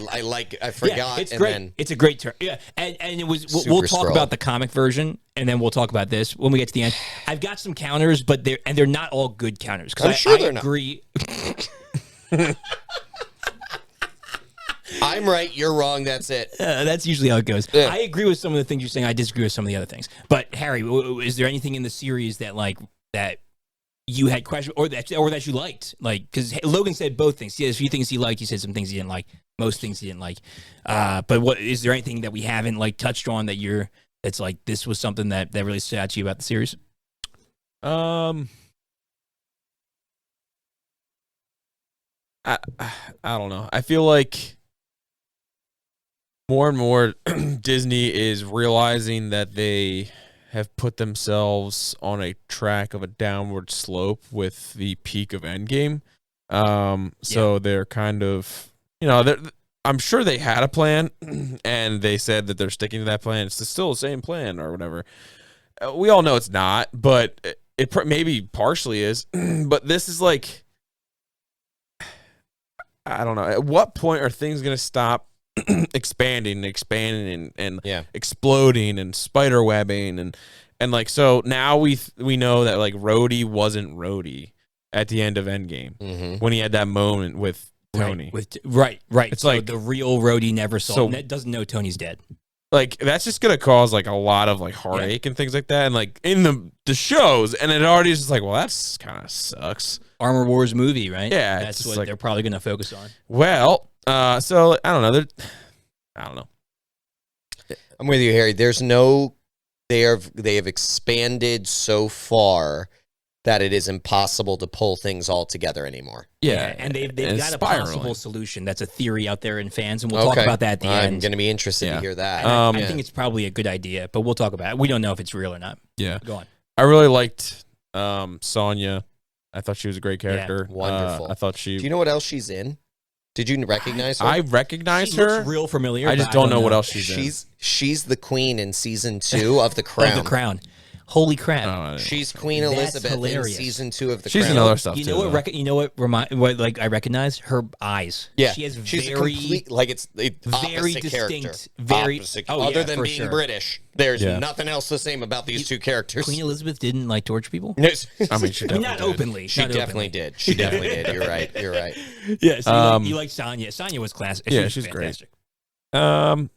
forgot. Yeah, it's and great. Then it's a great term. Yeah, and it was. We'll talk about the comic version, and then we'll talk about this when we get to the end. I've got some counters, but they're not all good counters. I'm sure they're agree. I'm right, you're wrong. That's it. That's usually how it goes. Yeah. I agree with some of the things you're saying. I disagree with some of the other things. But Harry, is there anything in the series that you had questions or that you liked? Like, because Logan said both things. He had a few things he liked. He said some things he didn't like. Most things he didn't like. But what is there anything that we haven't like touched on that's like this was something that really stood out to you about the series? I don't know. I feel like more and more Disney is realizing that they have put themselves on a track of a downward slope with the peak of Endgame. So they're kind of, I'm sure they had a plan and they said that they're sticking to that plan. It's still the same plan or whatever. We all know it's not, but it maybe partially is. But this is like, I don't know. At what point are things going to stop expanding and exploding and spider webbing and like, so now we know that like Rhodey wasn't Rhodey at the end of Endgame when he had that moment with Tony. Right. It's so like the real Rhodey never saw. Doesn't know Tony's dead. Like that's just gonna cause like a lot of like heartache and things like that, and like in the shows, and it already is just like, well, that's kind of sucks. Armor Wars movie, right? Yeah, that's what they're probably gonna focus on. Well, so I don't know. I don't know. I'm with you, Harry. They have expanded so far that it is impossible to pull things all together anymore. Yeah, and they've got a possible solution. That's a theory out there in fans, and we'll talk about that at the end. I'm going to be interested to hear that. I think it's probably a good idea, but we'll talk about it. We don't know if it's real or not. Yeah. Go on. I really liked Sonya. I thought she was a great character. Yeah, wonderful. I thought she... Do you know what else she's in? Did you recognize her? I recognize her. She looks real familiar. I just don't know what else she's in. She's the queen in season 2 of The Crown. Of The Crown. Holy crap! She's Queen Elizabeth in season 2 of The Crown. She's in other stuff you too. Know what? You know what? Like I recognize her eyes. Yeah, she's very complete, like it's very distinct. Very opposite. Oh, other than being British, there's nothing else the same about these two characters. Queen Elizabeth didn't like torture people. No, I mean, she not openly. She definitely did. She definitely did. You're right. You're right. Yeah. So you like Sonya? Sonya was classic. Yeah, she's fantastic. Great.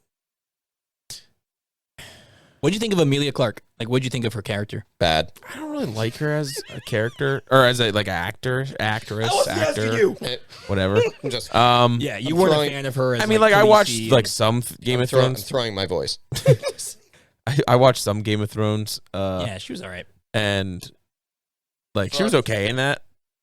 What'd you think of Emilia Clarke? Like, what'd you think of her character? Bad. I don't really like her as a character or as a actress, you. Whatever. Just yeah, you weren't a fan of her. As, I mean, like I watched like some Game of Thrones. I'm throwing my voice. I watched some Game of Thrones. Yeah, she was all right, and like she was okay in that.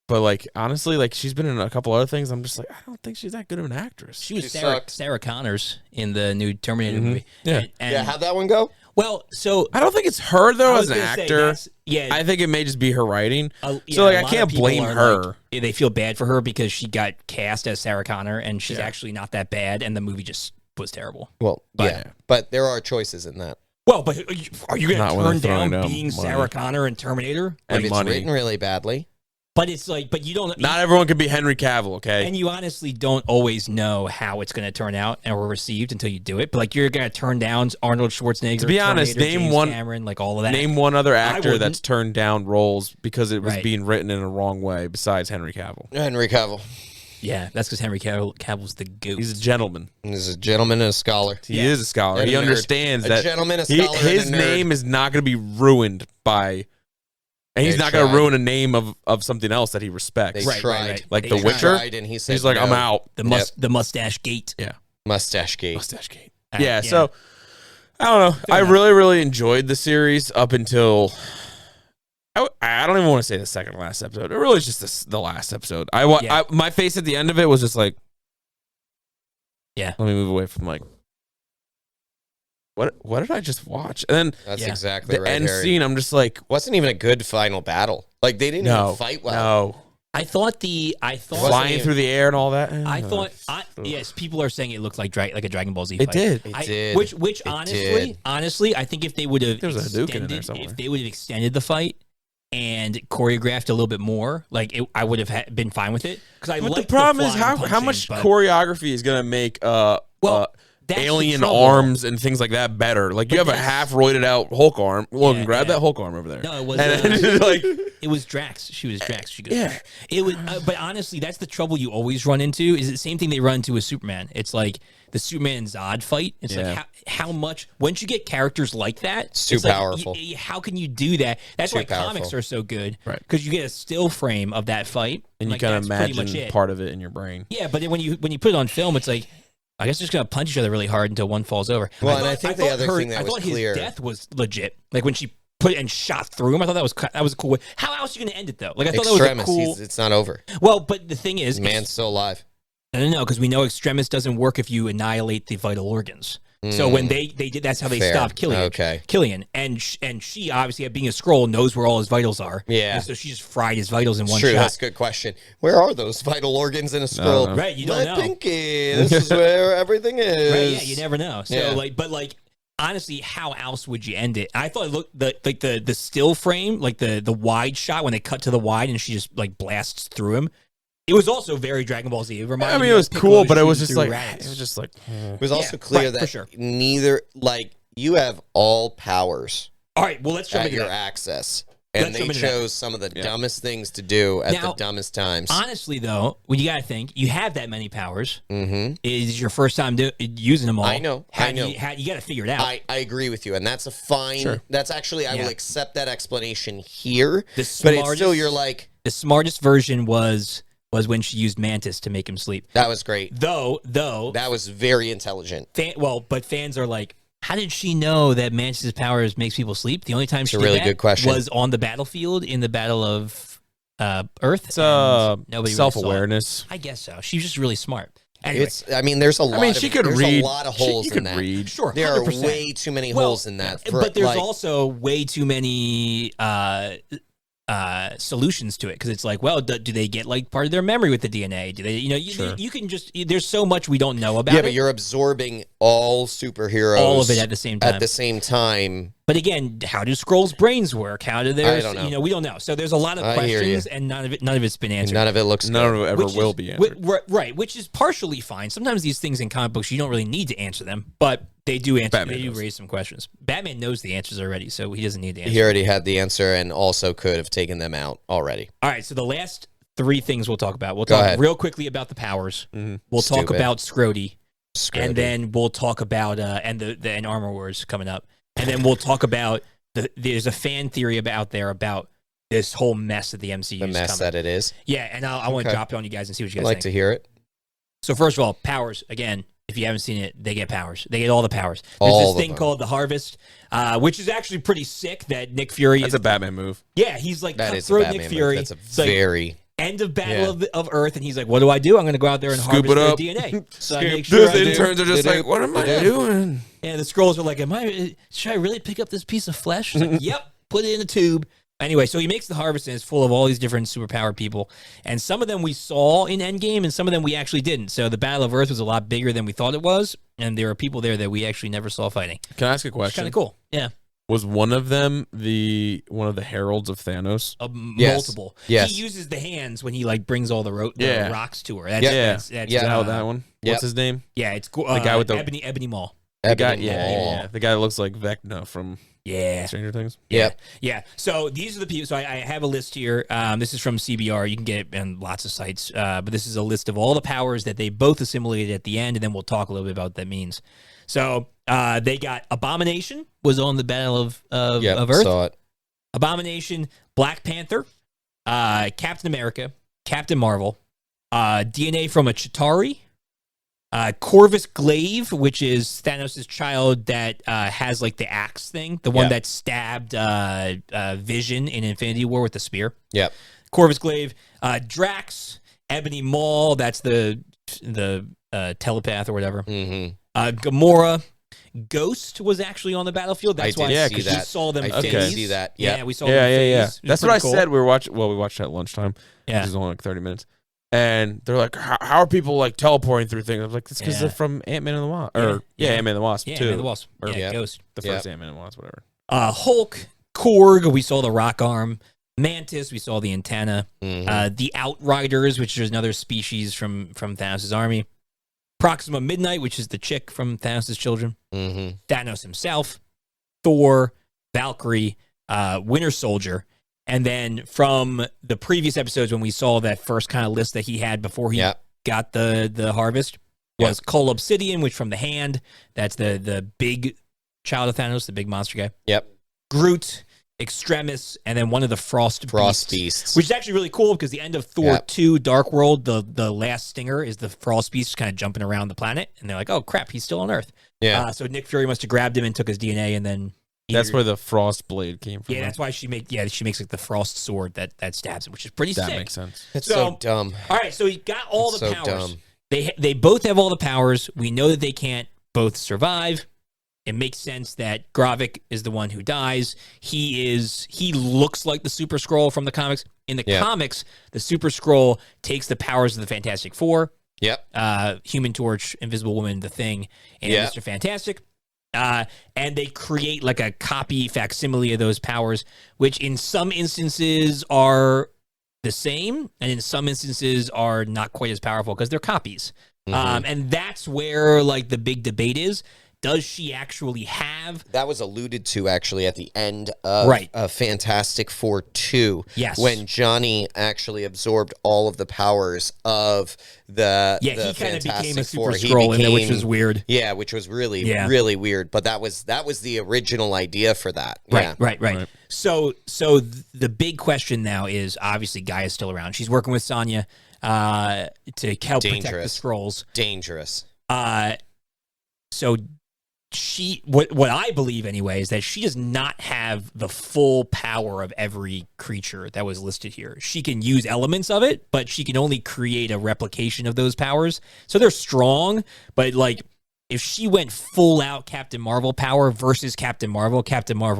But like honestly, like she's been in a couple other things. I'm just like, I don't think she's that good of an actress. She was Sarah Connors in the new Terminator movie. Yeah, and how'd that one go? Well, so I don't think it's her though as an actor. Yeah, I think it may just be her writing. So like I can't blame her. Like, they feel bad for her because she got cast as Sarah Connor, and she's actually not that bad, and the movie just was terrible. Well, but there are choices in that. Well, but are you going to turn down being Sarah Connor in Terminator? Like, it's written really badly. But it's like, but you don't. Not everyone can be Henry Cavill, okay? And you honestly don't always know how it's going to turn out or received until you do it. But like, you're going to turn down Arnold Schwarzenegger. To be honest, name James one Cameron, like all of that. Name one other actor that's turned down roles because it was being written in a wrong way. Besides Henry Cavill. Henry Cavill. Yeah, that's because Henry Cavill's the goat. He's a gentleman. He's a gentleman and a scholar. He is a scholar. And he understands that a gentleman, a scholar, his and a nerd. name is not going to be ruined by. And he's not going to ruin a name of something else that he respects. They tried. Like The Witcher. And he said he's like, no. I'm out. The mustache gate. Yeah. Mustache gate. Yeah, so, I don't know. I really, really enjoyed the series up until... I don't even want to say the second to last episode. It really is just the last episode. My face at the end of it was just like... Yeah. Let me move away from like... What did I just watch? And then that's exactly the right. end Harry. scene, I'm just like, wasn't even a good final battle. Like they didn't even fight well. No, I thought flying through the air and all that. Yes, people are saying it looked like a Dragon Ball Z It fight. did. It did. Which honestly, I think if they would have There's a Hadouken in there somewhere. if they would have extended the fight and choreographed a little bit more, like I would have been fine with it. Because But the problem is how much choreography is going to make alien arms and things like that better. Like you have a half roided out Hulk arm. Logan, grab that Hulk arm over there. No, it was it was Drax. She was Drax. She goes, yeah. It was, but honestly, that's the trouble you always run into. Is the same thing they run into with Superman. It's like the Superman and Zod fight. It's like how much once you get characters like that, it's too powerful. How can you do that? That's why comics are so good, right? Because you get a still frame of that fight, and you kind of imagine part of it in your brain. Yeah, but then when you put it on film, it's like, I guess they're just gonna punch each other really hard until one falls over. Well, I think the other thing that was clear, his death was legit. Like when she put it and shot through him, I thought that was a cool way. How else are you gonna end it though? Like I thought Extremis, that was a cool. it's not over. Well, but the thing is, man's still alive. I don't know because we know Extremis doesn't work if you annihilate the vital organs. So when they did, that's how they stopped Killian. And she obviously, being a Skrull, knows where all his vitals are. Yeah. And so she just fried his vitals in one True, shot. that's a good question. Where are those vital organs in a Skrull? Right, you don't know. Pinky. This is where everything is. Right, yeah, you never know. So honestly, how else would you end it? I thought it looked the still frame, like the wide shot when they cut to the wide and she just like blasts through him. It was also very Dragon Ball Z. It reminded me it was cool, but it was just like rabbits. It was also clear that neither, like, you have all powers. All right, well, let's jump at into your that. access. And they chose some of the dumbest things to do at the dumbest times. Honestly, though, when you got to think, you have that many powers. Mm-hmm. It is your first time using them all. I know. You got to figure it out. I agree with you, and that's a fine. Sure. That's actually, I will accept that explanation here. But it's still, you're like, the smartest version was when she used Mantis to make him sleep. That was great. Though that was very intelligent. But fans are like, how did she know that Mantis' powers makes people sleep? The only time she did that good question. was on the battlefield in the Battle of Earth. It's nobody self-awareness. I guess so. She's just really smart. Anyway, there's a lot. She could read. A lot of holes in that. Read. Sure, there 100%. are way too many holes in that. But there's also way too many solutions to it because it's like, well, do they get like part of their memory with the DNA? Do they, you can just, there's so much we don't know about it. Yeah, but you're absorbing all superheroes, all of it at the same time. But again, how do Skrulls' brains work? How do their, I don't know. We don't know. So there's a lot of questions, and none of it's been answered. None of it looks. None of it ever will be answered. Right, which is partially fine. Sometimes these things in comic books you don't really need to answer them, but they do answer. Batman they do raise some questions. Batman knows the answers already, so he doesn't need the answer. He already had the answer, and also could have taken them out already. All right, so the last three things we'll talk about. We'll talk real quickly about the powers. Mm-hmm. We'll talk about Scrody. And then we'll talk about and Armor Wars coming up, and then we'll talk about there's a fan theory about this whole mess that the MCU the mess that it is. Yeah, and I want to drop it on you guys and see what you guys think. I'd like think. to hear it. So first of all, powers again. If you haven't seen it, they get powers. They get all the powers. There's this thing called the Harvest, which is actually pretty sick. That Nick Fury. That's a Batman move. Yeah, he's like cutthroat Nick Fury. That's a very end of Battle of Earth, and he's like, "What do I do? I'm going to go out there and scoop harvest it up. their DNA." So I make sure the interns are just like, "What am I doing?" Yeah, the Skrulls are like, should I really pick up this piece of flesh?" It's like, yep, put it in a tube. Anyway, so he makes the harvest, and it's full of all these different superpowered people. And some of them we saw in Endgame, and some of them we actually didn't. So the Battle of Earth was a lot bigger than we thought it was, and there are people there that we actually never saw fighting. Can I ask a question? Kind of cool. Yeah. Was one of them one of the heralds of Thanos? Multiple. Yes. He uses the hands when he like brings all the rocks to her. That's that one. What's his name? Yeah, it's cool. The guy with the Ebony Maw. The guy that looks like Vecna from Stranger Things. Yeah. So these are the people. So I have a list here. This is from CBR. You can get it on lots of sites. But this is a list of all the powers that they both assimilated at the end, and then we'll talk a little bit about what that means. So they got Abomination was on the Battle of Earth. Saw it. Abomination, Black Panther, Captain America, Captain Marvel, DNA from a Chitauri, Corvus Glaive, which is Thanos' child that has like the axe thing, the one that stabbed Vision in Infinity War with the spear. Yep. Corvus Glaive, Drax, Ebony Maw, that's the telepath or whatever. Mm-hmm. Gamora, Ghost was actually on the battlefield. That's I why did see we that. saw them. I did phase. see that. Yeah, Yep. we saw them. Phase. It was That's what pretty I cool. said. We watched at lunchtime. Yeah. This is only like 30 minutes. And they're like, how are people like teleporting through things? I was like, it's because Yeah. they're from Ant-Man and the Wasp. Yeah. Or, Yeah. Ant-Man and the Wasp, Yeah, too. Man, the Wasp. Or Yeah, Ghost. the first Ant-Man and the Wasp, whatever. Hulk, Korg, we saw the rock arm. Mantis, we saw the antenna. Mhm. The Outriders, which is another species from Thanos' army. Proxima Midnight, which is the chick from Thanos' children. Mhm. Thanos himself. Thor, Valkyrie, Winter Soldier. And then from the previous episodes when we saw that first kind of list that he had before he Yep. got the harvest was Cole Obsidian, which from the hand, that's the big child of Thanos, the big monster guy. Yep. Groot, Extremis, and then one of the Frost Beasts. which is actually really cool because the end of Thor 2 Dark World, the last stinger is the Frost Beast kind of jumping around the planet, and they're like, oh crap, he's still on Earth. Yeah. So Nick Fury must have grabbed him and took his DNA, and then That's where the Frost Blade came from. yeah, that's why she makes like the Frost sword that stabs him, which is pretty That sick. makes sense. It's So- so dumb. All right, so he got all It's the so powers. dumb. They both have all the powers. We know that they can't both survive. It makes sense that Gravik is the one who dies. He looks like the Super Skrull from the comics. In the comics, the Super Skrull takes the powers of the Fantastic Four. Yep. Human Torch, Invisible Woman, The Thing, and Mr. Fantastic. And they create like a copy facsimile of those powers, which in some instances are the same, and in some instances are not quite as powerful because they're copies. And that's where like the big debate is. Does she actually have... That was alluded to actually at the end of Fantastic Four 2. Yes. When Johnny actually absorbed all of the powers of the Yeah, he kind of Fantastic became a Four. Super He Skrull in there, which became- was weird. Yeah, which was really weird. But that was the original idea for that. Yeah. Right. So the big question now is obviously Gaia's still around. She's working with Sonya to help protect the Dangerous. Skrulls. Dangerous. So what I believe anyway is that she does not have the full power of every creature that was listed here. She can use elements of it, but she can only create a replication of those powers. So they're strong, but like if she went full out Captain Marvel power versus Captain Marvel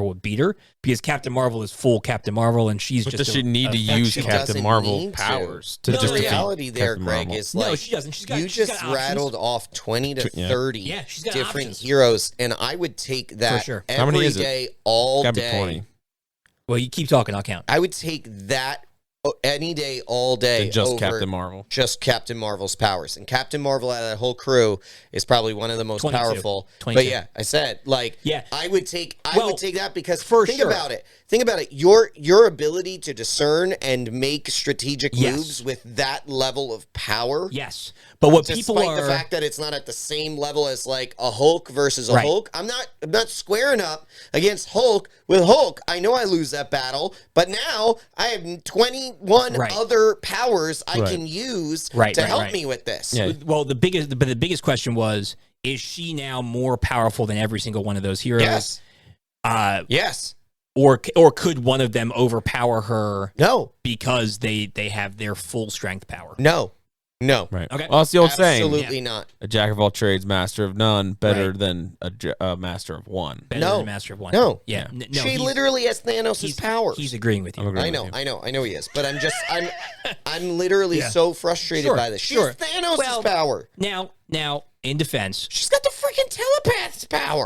would beat her because Captain Marvel is full Captain Marvel and she's But just does she need to use She Captain doesn't Marvel need to. powers The to just defeat reality there, Captain Greg, Marvel? is like No, she doesn't. She's got just options. rattled off 20 to 30 Yeah, she's got different options. heroes, and I would take that For sure. How many every is it? day, all Gotta be day. 20. Well, you keep talking, I'll count. I would take that any day, all day. Than just over Captain Marvel. Just Captain Marvel's powers. And Captain Marvel out of that whole crew is probably one of the most 22. powerful. 22. But yeah, I said, like, Yeah. I would take that because for think sure. about it. Think about it. Your ability to discern and make strategic Yes. moves with that level of power. Yes. But what people Despite the are... fact that it's not at the same level as like a Hulk versus a Right. Hulk, I'm not squaring up against Hulk with Hulk. I know I lose that battle, but now I have 21 Right. other powers I Right. can use Right, to right, help right. me with this. Yeah. Well, the biggest question was, is she now more powerful than every single one of those heroes? Yes. Yes. Or could one of them overpower her No. because they have their full strength power? No. No. Right. Okay. Well, it's the old saying. Absolutely not. A jack of all trades, master of none, better Right. than a master of one. Better No. than a master of one. No. Yeah. No, she he's- literally has Thanos' he's powers. He's agreeing with you. I'm agreeing I with know, you. I know he is, but I'm literally Yeah. so frustrated Sure, by this. She sure. has Thanos' Well, power. Now, in defense, She's got the freaking telepath's power.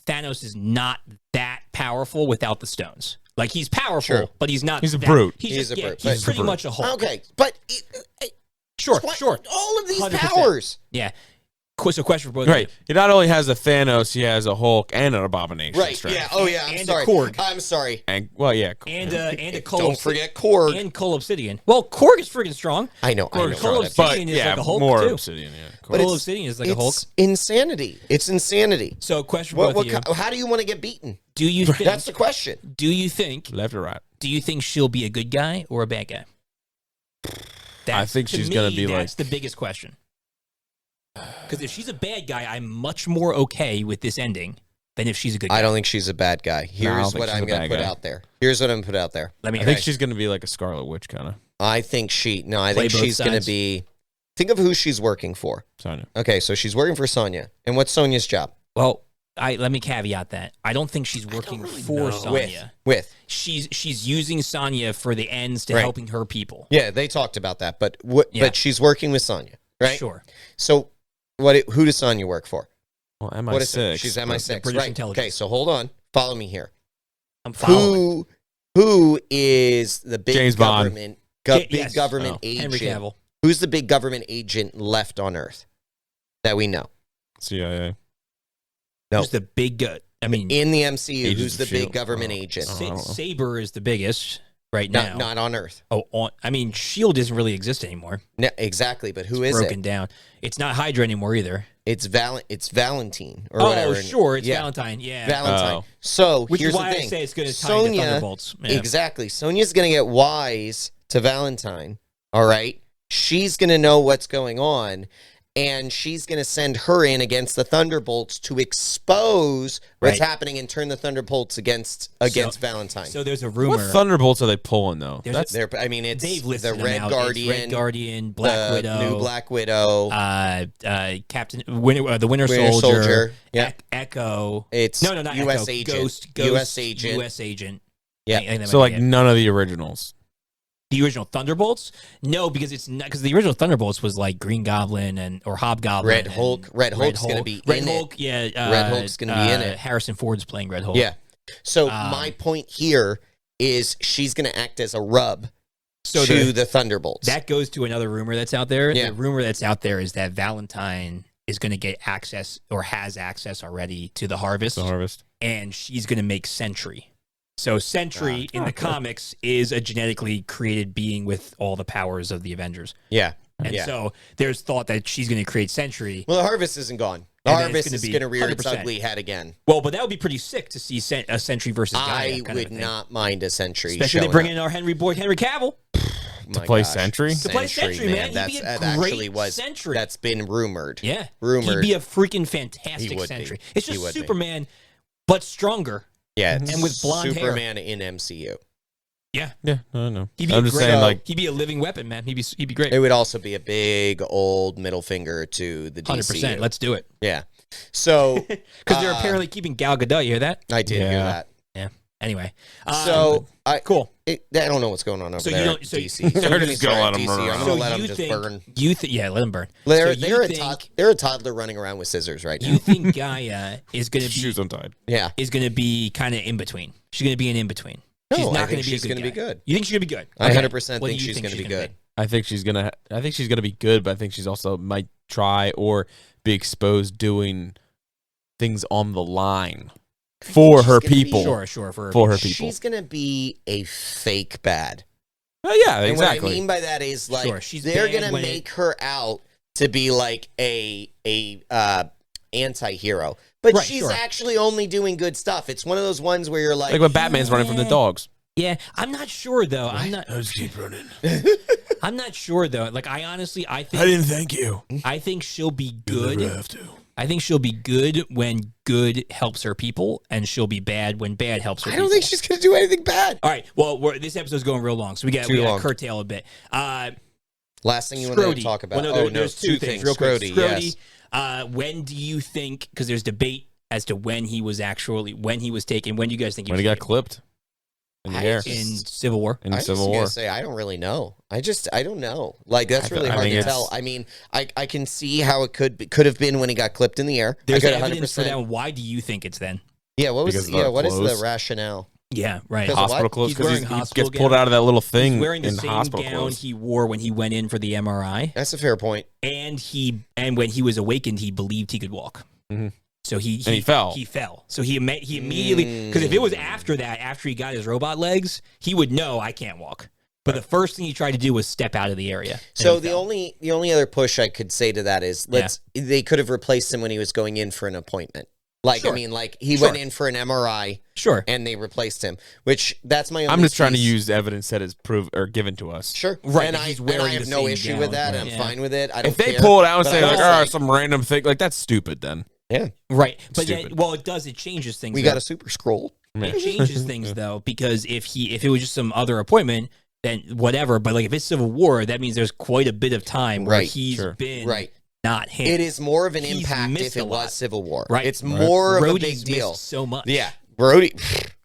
Thanos is not that powerful without the stones. Like he's powerful, Sure. but he's not. He's a that- brute. He's, He's just, a yeah, brute, He's but- pretty much a Hulk. Okay, but Sure. all of these 100%. powers. Yeah. So question for both Right. of you. He not only has a Thanos, he has a Hulk and an Abomination. Right. strength. Yeah. Oh, yeah. I'm And a sorry. Korg. I'm sorry. And well, yeah. And a Cole Don't forget Korg. and Cole Obsidian. Well, Korg is freaking strong. I know. Cole But Obsidian is yeah, like a Hulk more too. Obsidian. Yeah. Cool. But Cole it's- Obsidian is like a Hulk. it's insanity. It's insanity. So question for both of you. How do you want to get beaten? Do you think That's the question. Left or right? do you think she'll be a good guy or a bad guy? I think to she's me, gonna be that's the biggest question. Because if she's a bad guy, I'm much more okay with this ending than if she's a good guy. I don't think she's a bad guy. I don't Here's think what she's I'm a going to bad put guy. out there. Here's what I'm going to put out there. Let me. I think she's going to be like a Scarlet Witch kind of. I think Play she's both going to sides. be. Think of who she's working for. Sonya. Okay, so she's working for Sonya. And what's Sonya's job? Well, let me caveat that. I don't think she's working for Sonya. With She's using Sonya for the ends to helping her people. Yeah, they talked about that, but but she's working with Sonya, right? Sure. So who does Sonya work for? Well, MI6. What is it? She's MI6, British right? intelligence. Okay, so hold on. Follow me here. I'm following. Who is the big James Bond. government Henry agent? Cavill. Who's the big government agent left on Earth that we know? CIA. No. Who's the big? I mean, In the MCU, Agents who's the of big S.H.I.E.L.D. government agent? Saber is the biggest right now. Not on Earth. I mean, Shield doesn't really exist anymore. No, exactly, but who is Broken it? down. It's not Hydra anymore either. It's Valentine or whatever. Oh, sure, it's Valentine. Yeah, Valentine. Oh. So which here's is why the thing. I say it's going to tie into Thunderbolts. Yeah. Exactly. Sonya's going to get wise to Valentine. All right. She's going to know what's going on, and she's going to send her in against the Thunderbolts to expose what's happening and turn the Thunderbolts against Valentine. So there's a rumor. What Thunderbolts are they pulling though? There's I mean, it's they've listed the them Red out. Guardian, It's Red Guardian, Black Widow, new Black Widow, Captain, the Winter Soldier, yeah. Echo. It's not U.S. Echo. agent, Ghost, U.S. agent. U.S. agent. Yeah. I think that So might like be it. none of the originals. The original Thunderbolts? No, because it's not because the original Thunderbolts was like Green Goblin or Hobgoblin. Red Hulk. Red Hulk's going to be Red in Hulk, it. yeah. Red Hulk's going to be in it. Harrison Ford's playing Red Hulk. Yeah. So my point here is she's going to act as a rub to the Thunderbolts. That goes to another rumor that's out there. Yeah. The rumor that's out there is that Valentine is going to get access or has access already to the Harvest. And she's going to make Sentry. So Sentry in the comics is a genetically created being with all the powers of the Avengers. Yeah. And so there's thought that she's going to create Sentry. Well, the Harvest isn't gone. The Harvest is going to rear its ugly head again. Well, but that would be pretty sick to see a Sentry versus Gaia. I would not mind a Sentry. Especially they bring in our Henry Cavill. To play Sentry? To play Sentry, man. That actually was Sentry. That's been rumored. Yeah. Rumored. He'd be a freaking fantastic Sentry. It's just Superman, but stronger. Yeah, and with blonde Superman hair. in MCU. Yeah, I know. I'm just saying, like he'd be a living weapon, man. He'd be great. It would also be a big old middle finger to the DCU. 100%. Let's do it. Yeah. So because they're apparently keeping Gal Gadot. You hear that? I did hear that. Yeah. Anyway, cool. I don't know what's going on over there. DC. They're just gonna let them burn. I'm gonna let them just burn. Let them burn. They're a toddler running around with scissors right now. You think Gaia is going to be shoes untied? Yeah, is going to be kind of in between. She's going to be an in between. No, she's not going to be. She's going to be good. You think she's going to be good? I 100% think she's going to be good. I think she's gonna be good, but I think she's also might try or be exposed doing things on the line for her people. Sure, for her people. She's going to be a fake bad. Yeah, and exactly. what I mean by that is like they're going to make her out to be like a anti-hero. But she's actually only doing good stuff. It's one of those ones where you're like when Batman's running from the dogs. Yeah, I'm not sure though. I just keep running. I'm not sure though. Like I think I didn't thank you. I think she'll be good. You'll never have to. I think she'll be good when good helps her people, and she'll be bad when bad helps her people. I don't think she's going to do anything bad. All right. Well, this episode's going real long, so we got to curtail a bit. Last thing you want to talk about? Well, there's two things. Real quick. Skrull, yes. When do you think? Because there's debate as to when he was taken. When do you guys think he got clipped? In the air. In Civil War. In Civil War. I don't really know. I don't know. Like that's really hard to tell. I mean, I can see how it could have been when he got clipped in the air. There's evidence for that. Why do you think it's then? Yeah. What is the rationale? Yeah, right. Hospital clothes because he gets pulled out of that little thing. He's wearing the in same hospital gown clothes. he wore when he went in for the MRI. That's a fair point. And when he was awakened, he believed he could walk. Mm-hmm. So he fell. He fell. So he immediately, because if it was after that, after he got his robot legs, he would know I can't walk. But the first thing he tried to do was step out of the area. So the only other push I could say to that is they could have replaced him when he was going in for an appointment. Like I mean, like he went in for an MRI, and they replaced him. Which that's my. I'm just trying to use evidence that is proved or given to us. Sure, right? And I have no issue with that. I'm fine with it. I don't if they care, pull it out and say like, some random thing, like that's stupid. Then right. But it changes things. We got a Super Skrull. It changes things though, because if it was just some other appointment, then whatever. But like if it's Civil War, that means there's quite a bit of time where he's been not him. It is more of an He's impact missed if a it lot. was Civil War. Right. It's more of a big Rhodey's deal. missed so much. Yeah, Brody.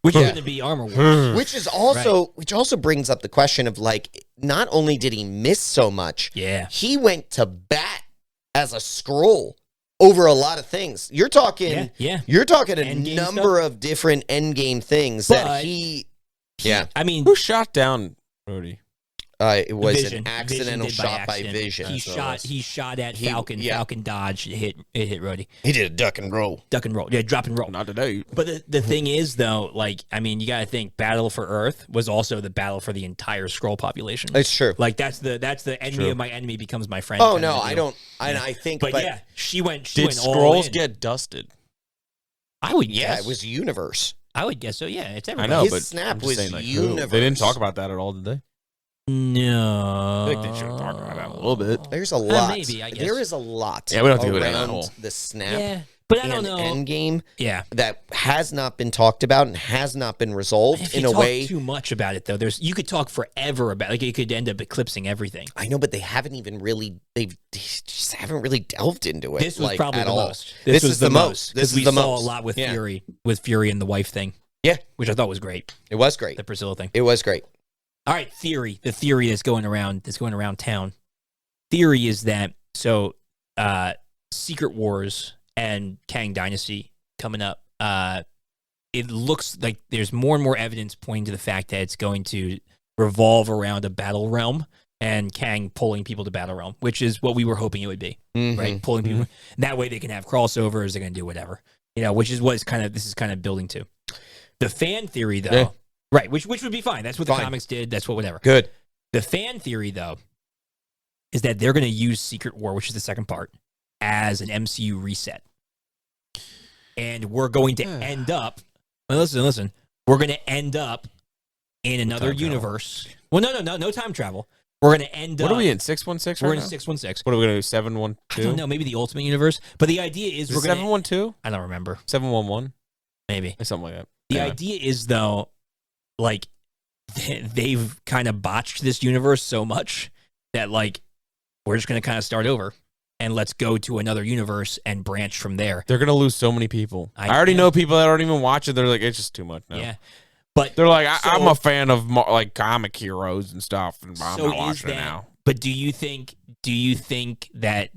Which is going to be Armor Wars. Which also brings up the question of like, not only did he miss so much, he went to bat as a Skrull over a lot of things. You're talking, you're talking a Endgame number stuff? of different endgame things that he. I mean, who shot down Rhodey? It was Vision. an accidental Vision did shot by accident. Vision. He shot at Falcon. Falcon dodged. It hit Rhodey. He did a duck and roll. Duck and roll. Yeah, drop and roll. Not today. But the thing is, though, like, I mean, you got to think Battle for Earth was also the battle for the entire Skrull population. It's true. Like, that's the enemy of my enemy becomes my friend. Oh, no, I don't. And I think. But yeah, she went Did all Skrulls in. get dusted? I would Yeah, guess. it was universe. I would guess so. Yeah, it's I everybody. know, His but snap I'm just was saying, like, who? universe. They didn't talk about that at all, did they? No. I think they should have talked about that a little bit. There's a lot. Maybe, I guess. There is a lot. Yeah, we don't have to go down that around hole. the snap. Yeah, but I don't and know. Endgame Yeah. that has not been talked about and has not been resolved If in you a talk way. too much about it, though, you could talk forever about. Like, it could end up eclipsing everything. I know, but they haven't even really. They just haven't really delved into it. This was like, probably at the all. most. This was is the most. This because is we the saw most. a lot with Yeah. Fury and the wife thing. Yeah, which I thought was great. it was great. The Priscilla thing. It was great. All right, theory. The theory that's going around town. Theory is that Secret Wars and Kang Dynasty coming up. It looks like there's more and more evidence pointing to the fact that it's going to revolve around a battle realm and Kang pulling people to battle realm, which is what we were hoping it would be, right? Pulling people. That way they can have crossovers. They're going to do whatever, which is what this is kind of building to. The fan theory, though. Yeah. Right, which would be fine. That's what the comics did. That's what whatever. Good. The fan theory, though, is that they're going to use Secret War, which is the second part, as an MCU reset. And we're going to end up... Well, listen. We're going to end up in another universe. Well, no time travel. We're going to end up... What are we in, 616 We're right in now? 616. What are we going to do, 712? I don't know, maybe the Ultimate Universe. But the idea is we're going to... 712? I don't remember. 711? Maybe. Something like that. The idea is, though, like, they've kind of botched this universe so much that, like, we're just going to kind of start over and let's go to another universe and branch from there. They're going to lose so many people. I already know know people that don't even watch it. They're like, it's just too much now. Yeah. But they're like, I'm a fan of like comic heroes and stuff, and I'm so not watching it now. But do you think that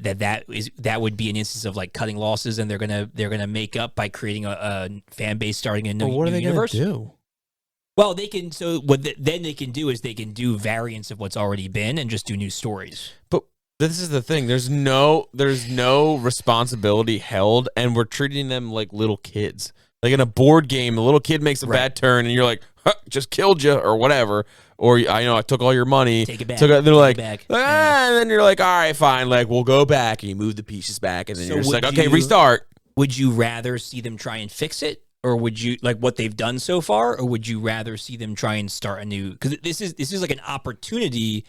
would be an instance of like cutting losses and they're gonna make up by creating a fan base starting a new universe? What are they going to do? Well, they can. So what then they can do is they can do variants of what's already been and just do new stories. But this is the thing. There's no responsibility held, and we're treating them like little kids. Like in a board game, a little kid makes a bad turn, and you're like, huh, just killed you or whatever. Or I took all your money. Take it back. They're like, back. And then you're like, all right, fine. Like we'll go back, and you move the pieces back, and then you're just like, okay, restart. Would you rather see them try and fix it? Or would you like what they've done so far, or would you rather see them try and start a new? Because this is like an opportunity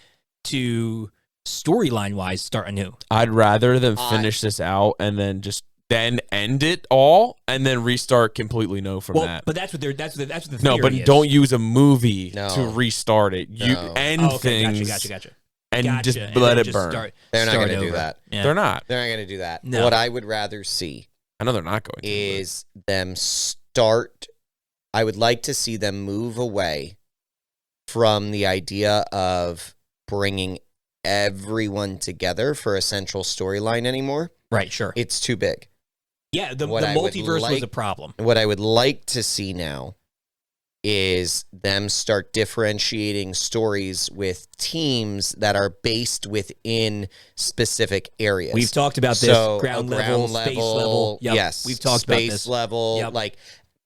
to storyline wise start anew. I'd rather them finish this out and then just end it all and then restart completely from that. But that's what the theory no, but is. don't use a movie to restart it. You end things. Gotcha. And just let it burn. They're not going to do that. Yeah. They're not. They're not going to do that. No. What I would rather see, I know they're not going to. Is them start. I would like to see them move away from the idea of bringing everyone together for a central storyline anymore. Right, sure. It's too big. Yeah, the multiverse was a problem. What I would like to see now is them start differentiating stories with teams that are based within specific areas. We've talked about this. So, ground level, space level. Yep. Yes. We've talked about this. Space level. Yep. Like,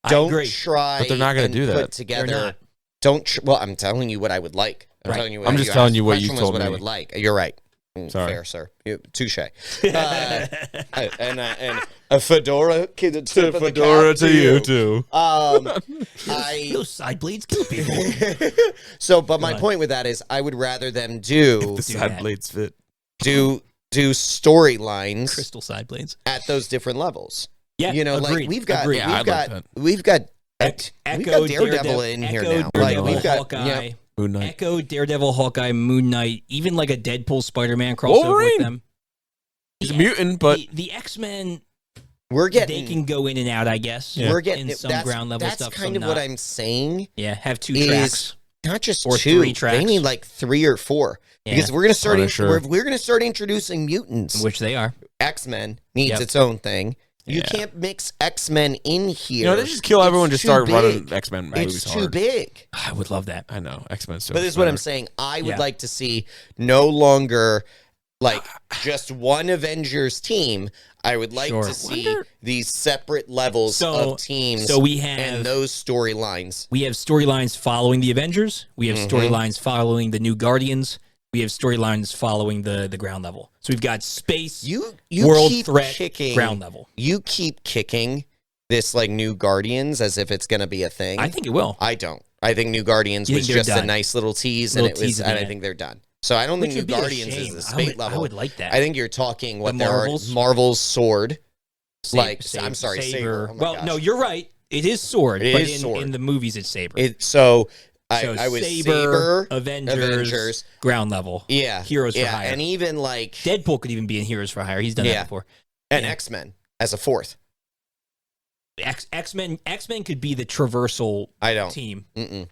I don't agree. try But they're not going to do that. Put together. They're not. Well, I'm telling you what I would like. Right. I'm just telling you what you told what me. I would like. You're right. Sorry. Fair, sir. Touche. And a fedora to you too. Those side blades kill people. So, but my point with that is, I would rather them do The side blades fit. do storylines Crystal side blades at those different levels. Yeah, like agreed. we've got Agreed. we've got Echo, Daredevil in here now. Like Daredevil, we've got Hawkeye, Moon Knight. Echo, Daredevil, Hawkeye, Moon Knight, even like a Deadpool Spider-Man crossover Wolverine. with them. He's a mutant, but the X-Men, We're getting. they can go in and out, I guess. We're getting in some ground level that's stuff. kind some of not. what I'm saying. Yeah, have 2 is tracks. Not just Or 2. 3 tracks. They need like 3 or 4 Yeah. because we're gonna start. Punisher. We're gonna start introducing mutants. Which they are. X-Men needs Yep. its own thing. You Yeah. can't mix X-Men in here. you know, they just kill everyone. It's Just too start big. running X-Men movies It's too hard. big. I would love that. I know X-Men. So But this is what I'm saying. I would Yeah. like to see no longer like just one Avengers team. I would like Sure. to see these separate levels of teams. So we and have those storylines. we have storylines following the Avengers. We have storylines following the New Guardians. We have storylines following the ground level. So we've got space, You world keep threat, kicking, ground level. You keep kicking this like New Guardians as if it's going to be a thing. I think it will. I don't. I think New Guardians You was think they're just a done? nice little tease, Little and tease at the I end. think they're done. So I don't Which think New would be a Guardians shame. is the I would- spate level. I would like that. I think you're talking what The there Marvels? are Marvel's sword. I'm Saber. sorry, Saber. Oh my well, gosh. no, you're right. It is sword, It but is sword. in the movies it's Saber. So So I was Saber, Saber, Avengers, ground level. yeah, Heroes for yeah, hire. and even like Deadpool could even be in Heroes for Hire. He's done Yeah. that before. and yeah. X-Men as a 4th. X-Men could be the traversal I don't. team.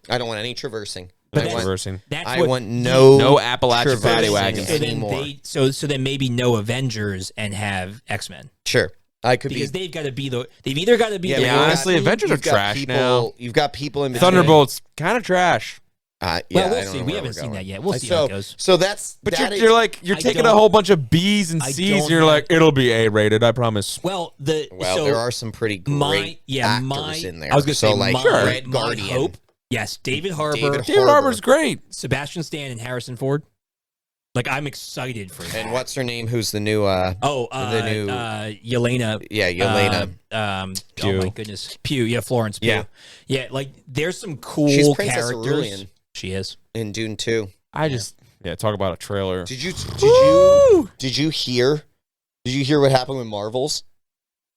I don't want any traversing. But I that's- want, Reversing. That's I what want no Appalachian traversing paddy wagons. so then anymore. so then maybe no Avengers and have X-Men. Sure, I could Because be. they've got to be they've either got to be Yeah, the but Yeah, you've honestly, got- Avengers are you've got trash people, now. You've got people in between. Thunderbolts kind of trash. Yeah, Well, I we'll don't see. know We where haven't we're seen going. that yet. We'll see so, how it goes. So that's But that you're like I taking a don't- whole bunch of B's and I C's, don't and you're have- like, it'll be A-rated. I promise. Well, well, there are some pretty great actors in there. I was going to say, like my, Red my Guardian. hope. Yes, David Harbour, David David Harbour's great. Sebastian Stan, and Harrison Ford. Like, I'm excited for that. And what's her name? Who's the new? the new- Yelena. Yeah, Yelena. Oh Pugh. my goodness, Pugh. Yeah, Florence Pugh. Yeah. Yeah, like there's some cool She's Princess characters. Aurelian. She is. in Dune 2. I just talk about a trailer. Did you hear what happened with Marvels?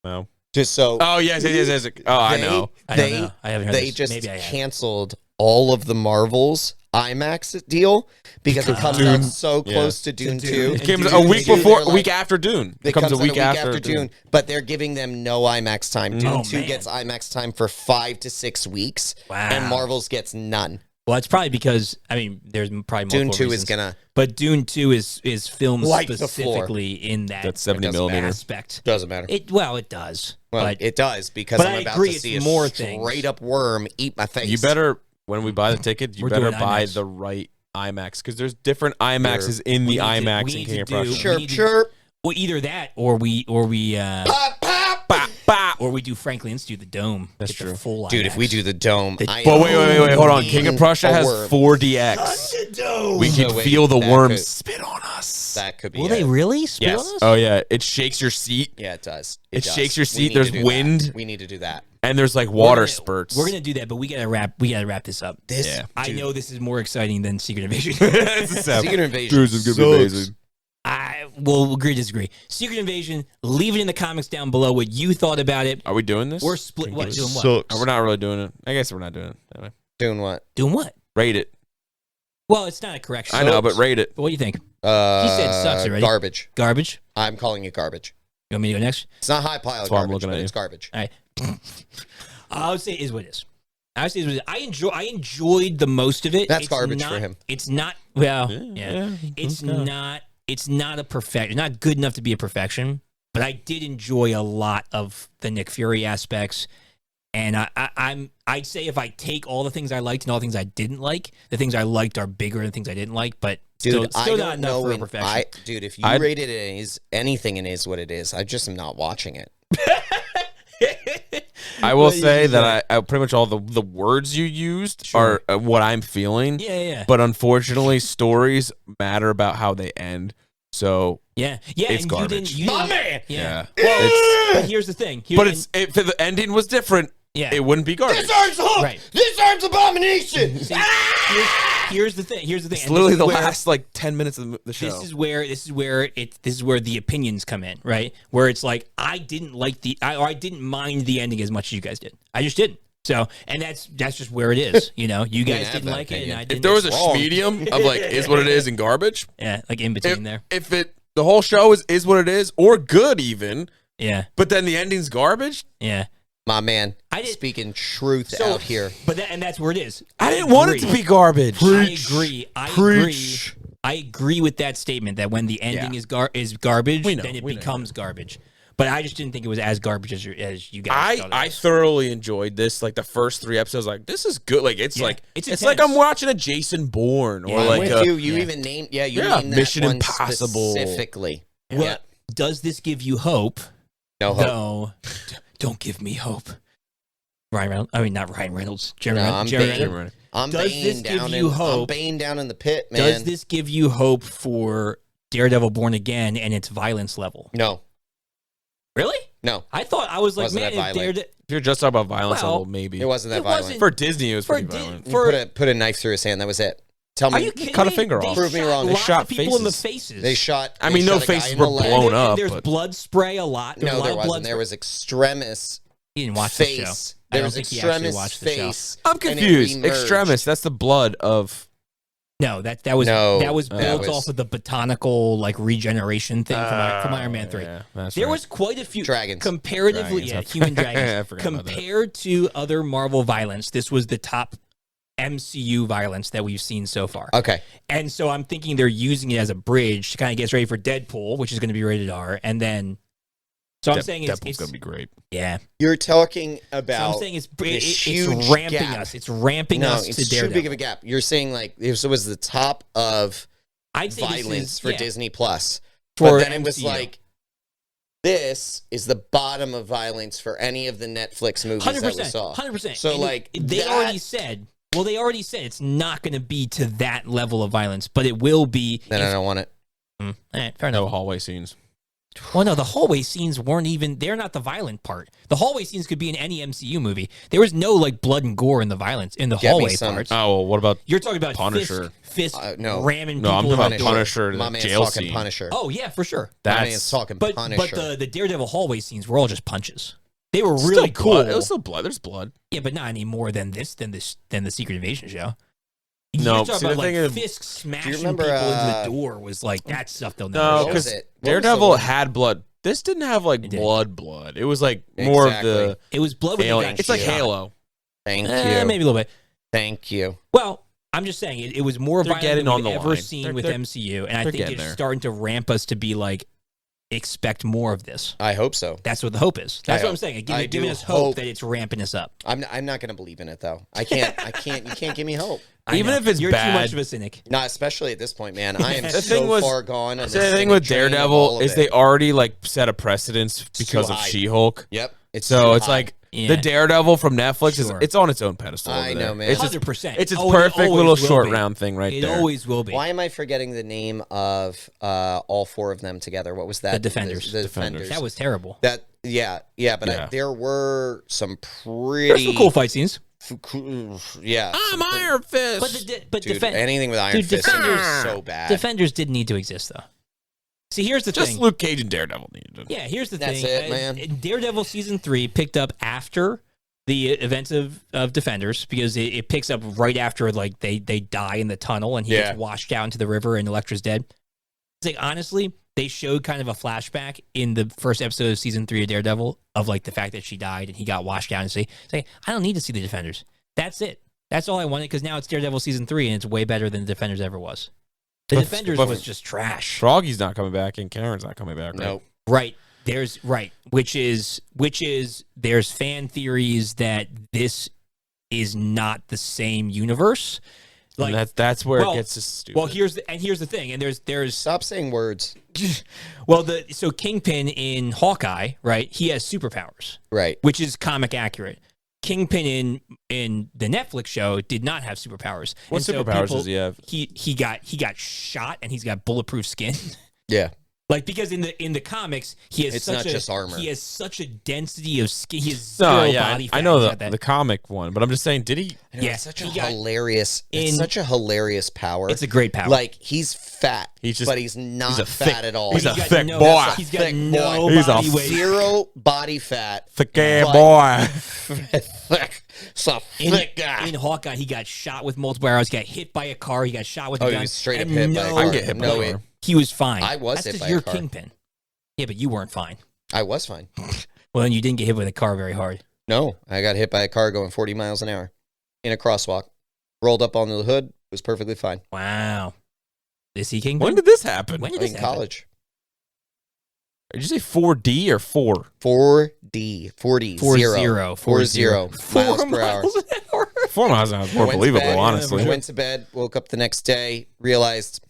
No. Just so Oh yes. Oh, I know. I don't know. I haven't heard They this. just Maybe I have. canceled all of the Marvels IMAX deal because it comes Dune. out so Yeah. close to Dune Dune. 2. It It came Dune a is week either before, a like- week after Dune. It comes comes a week out after Dune, but they're giving them no IMAX time. Dune Oh, 2 man. gets IMAX time for 5 to 6 weeks, Wow. and Marvels gets none. Well, it's probably because there's probably Dune multiple 2 reasons. is gonna but Dune 2 is filmed Wipe the floor. specifically in that That's 70 It doesn't millimeter. aspect. doesn't matter. It does. Well, but it does because but I'm I about agree, to it's see a more straight things. up worm eat my face. You better, when we buy the ticket, you We're better doing buy IMAX. the right IMAX because there's different IMAXs in We the need to- IMAX we in need King to of do- Prussia. we Chirp, need to- chirp. Well, either that or we Pop, pop. Bah, bah. or we do Franklin Institute, the dome. That's Get the true. full Dude, if we IMAX. do the dome, The- I Well, wait, hold on. King of am Prussia a has worm. 4DX. We So can wait, feel the that worms could- spit on us. That could be Will it. they really spit Yes. on us? Oh yeah, it shakes your seat, Yeah, it does. It does. shakes your We seat, need to there's do that. wind. We need to do that. and there's like We're water gonna- spurts. We're gonna do that, but we gotta wrap this up. This, Yeah. I know this is more exciting than Secret Invasion. Secret Invasion Dude, it's gonna be sucks. amazing. We'll agree to disagree. Secret Invasion. Leave it in the comments down below what you thought about it. Are we doing this? We're split. What? Doing what? Oh, we're not really doing it. I guess we're not doing it. Anyway. Doing what? Doing what? Rate it. Well, it's not a correction. I know, but rate it. But what do you think? He said sucks already. Garbage. Garbage? I'm calling it garbage. You want me to go next? It's not high pile That's why I'm garbage, looking but at it's you. garbage. All right. I would say it is what it is. I would say it is what it is. I enjoyed the most of it. That's It's garbage not- for him. It's not. Well, Yeah, It's okay. not. It's not a perfect. Not good enough to be a perfection. But I did enjoy a lot of the Nick Fury aspects. And I'd say if I take all the things I liked and all the things I didn't like, the things I liked are bigger than things I didn't like. But Dude, still I not don't enough know. for a perfection. Dude, if you I'd- rated it as anything and is what it is, I just am not watching it. I will What do you say say? that I pretty much all the words you used are what I'm feeling. Yeah. But unfortunately, stories matter about how they end. So Yeah. It's and garbage. You didn't, man! Yeah. It's, But here's the thing. but it's if the ending was different, Yeah. it wouldn't be garbage. This arm's hook! Right. This arm's abomination! See, here's the thing. Here's the thing. It's and literally this the is where- last like 10 minutes of the show. This is where the opinions come in, right? Where it's like I didn't like I didn't mind the ending as much as you guys did. I just didn't. So, and that's just where it is. You know, you guys have didn't that like it, and opinion. I If didn't. there was a wrong. medium of like is what it is and garbage, yeah, like in between there. if it the whole show is what it is, or good even. Yeah. But then the ending's garbage. Yeah. My man, speaking truth out here. But that's where it is. I didn't want it to be garbage. I agree with that statement that when the ending is garbage, then it becomes garbage. But I just didn't think it was as garbage as you guys thought it was. I thoroughly enjoyed this. Like the first 3 episodes, like this is good. Like it's it's like I'm watching a Jason Bourne or like you even named named Mission that one Impossible specifically. Well, does this give you hope? No hope. No, don't give me hope. Ryan Reynolds. I mean, not Ryan Reynolds. Jeremy I'm Reynolds. Does this give you hope? I'm baying down in the pit, man. Does this give you hope for Daredevil Born Again and its violence level? No. Really? No. I thought I was like, Wasn't that violent. if you're just talking about violence level, maybe it wasn't that violent. For Disney, it was pretty violent. Put a knife through his hand. That was it. Tell me, are you kidding cut me? a finger off. Prove me wrong. They shot faces. people in the faces. They shot. I mean, no faces were blown up. And there's blood spray a lot. No, there wasn't. There was extremis. He didn't watch face. the show. There I was don't think he actually extremis watched the face. show. I'm confused. Extremis. That's the blood of. No, that was built off of the botanical like regeneration thing from Iron Man 3. Yeah, there was quite a few dragons. Comparatively, human dragons. I forgot about that. Compared to other Marvel violence, this was the top MCU violence that we've seen so far. Okay. And so I'm thinking they're using it as a bridge to kind of get us ready for Deadpool, which is going to be rated R, and then. So I'm saying it's going to be great. Yeah. You're talking about. So I'm saying it's huge ramping gap. us. It's ramping us to it's Daredevil. too big of a gap. You're saying like this was the top of violence for Disney Plus, but then it was like this is the bottom of violence for any of the Netflix movies that we saw. 100%. So and like they already said. Well, they already said it's not going to be to that level of violence, but it will be. Then I don't want it. Fair enough. No hallway scenes. Well, no, the hallway scenes weren't even. They're not the violent part. The hallway scenes could be in any MCU movie. There was no like blood and gore in the violence in the hallway parts. Oh, well, what about you're talking about Punisher? Fisk no, ramming no, people. I'm talking about Punisher. My man's jail talking scene. Punisher. Oh yeah, for sure. My man's talking Punisher. But the Daredevil hallway scenes were all just punches. They were really cool. It was still blood. There's blood. Yeah, but not any more than this than the Secret Invasion show. No, see, about, the thing is, Fisk smashing remember, people into the door was like that stuff. They'll never no, show. because Daredevil had blood. This didn't have like blood. It was like more of the. It was blood with alien. It's like Halo. Thank you. Maybe a little bit. Thank you. Well, I'm just saying it was more violent than we've ever seen with they're, MCU, and I think it's starting to ramp us to be like, expect more of this. I hope so. That's what the hope is. That's what I'm saying. Giving us hope that it's ramping us up. I'm not going to believe in it though. I can't. You can't give me hope. Even if it's You're bad, too much of a cynic. Not especially at this point, man. I am the thing was, far gone. The thing with Daredevil is they already like set a precedence because of She-Hulk. Yep. It's like the Daredevil from Netflix it's on its own pedestal. I know, man. It's 100%. It's its perfect little short round thing right there. It always will be. Why am I forgetting the name of all 4 of them together? What was that? The Defenders. The Defenders. That was terrible. But there were some pretty. There's some cool fight scenes. Yeah, I'm Iron Fist. But dude, anything with Iron Fist is so bad. Defenders didn't need to exist though. See, here's the thing. Just Luke Cage and Daredevil needed it. Yeah, here's the thing. That's it, man. Daredevil season 3 picked up after the events of Defenders because it picks up right after like they die in the tunnel and he gets washed out into the river and Elektra's dead. It's like honestly, they showed kind of a flashback in the first episode of season 3 of Daredevil of like the fact that she died and he got washed out and say, I don't need to see the Defenders. That's it. That's all I wanted because now it's Daredevil season 3 and it's way better than the Defenders ever was. The Defenders was just trash. Froggy's not coming back and Karen's not coming back. Nope. Right. Which is there's fan theories that this is not the same universe. Like and that's where it gets stupid. Well, here's the thing, and there's stop saying words. Well, so Kingpin in Hawkeye, right? He has superpowers, right? Which is comic accurate. Kingpin in the Netflix show did not have superpowers. What superpowers does he have? He got shot and he's got bulletproof skin. Yeah. Like because in the comics he has not just armor. He has such a density of skin. He has zero body fat. I know the comic one, but I'm just saying, did he? Yeah, such a hilarious. It's such a hilarious power. It's a great power. Like he's fat, but he's not fat at all. He's a thick boy. He's got no body weight. Zero body fat. Thick boy. Thick. So thick guy. In Hawkeye, he got shot with multiple arrows. He got hit by a car. He got shot with a gun. He was straight up hit by a car. I can get hit by a car. He was fine. I was That's hit 'cause by a you're car. Kingpin. Yeah, but you weren't fine. I was fine. Well, then you didn't get hit with a car very hard. No, I got hit by a car going 40 miles an hour in a crosswalk. Rolled up onto the hood. Was perfectly fine. Wow. Is he Kingpin? When did this happen? When did In this happen? college. Did you say 4D or 4? 4D. 40. 40. 40 miles per hour. Miles an hour. 4 miles an hour is more Went to believable, bed, honestly. Went to bed, woke up the next day, realized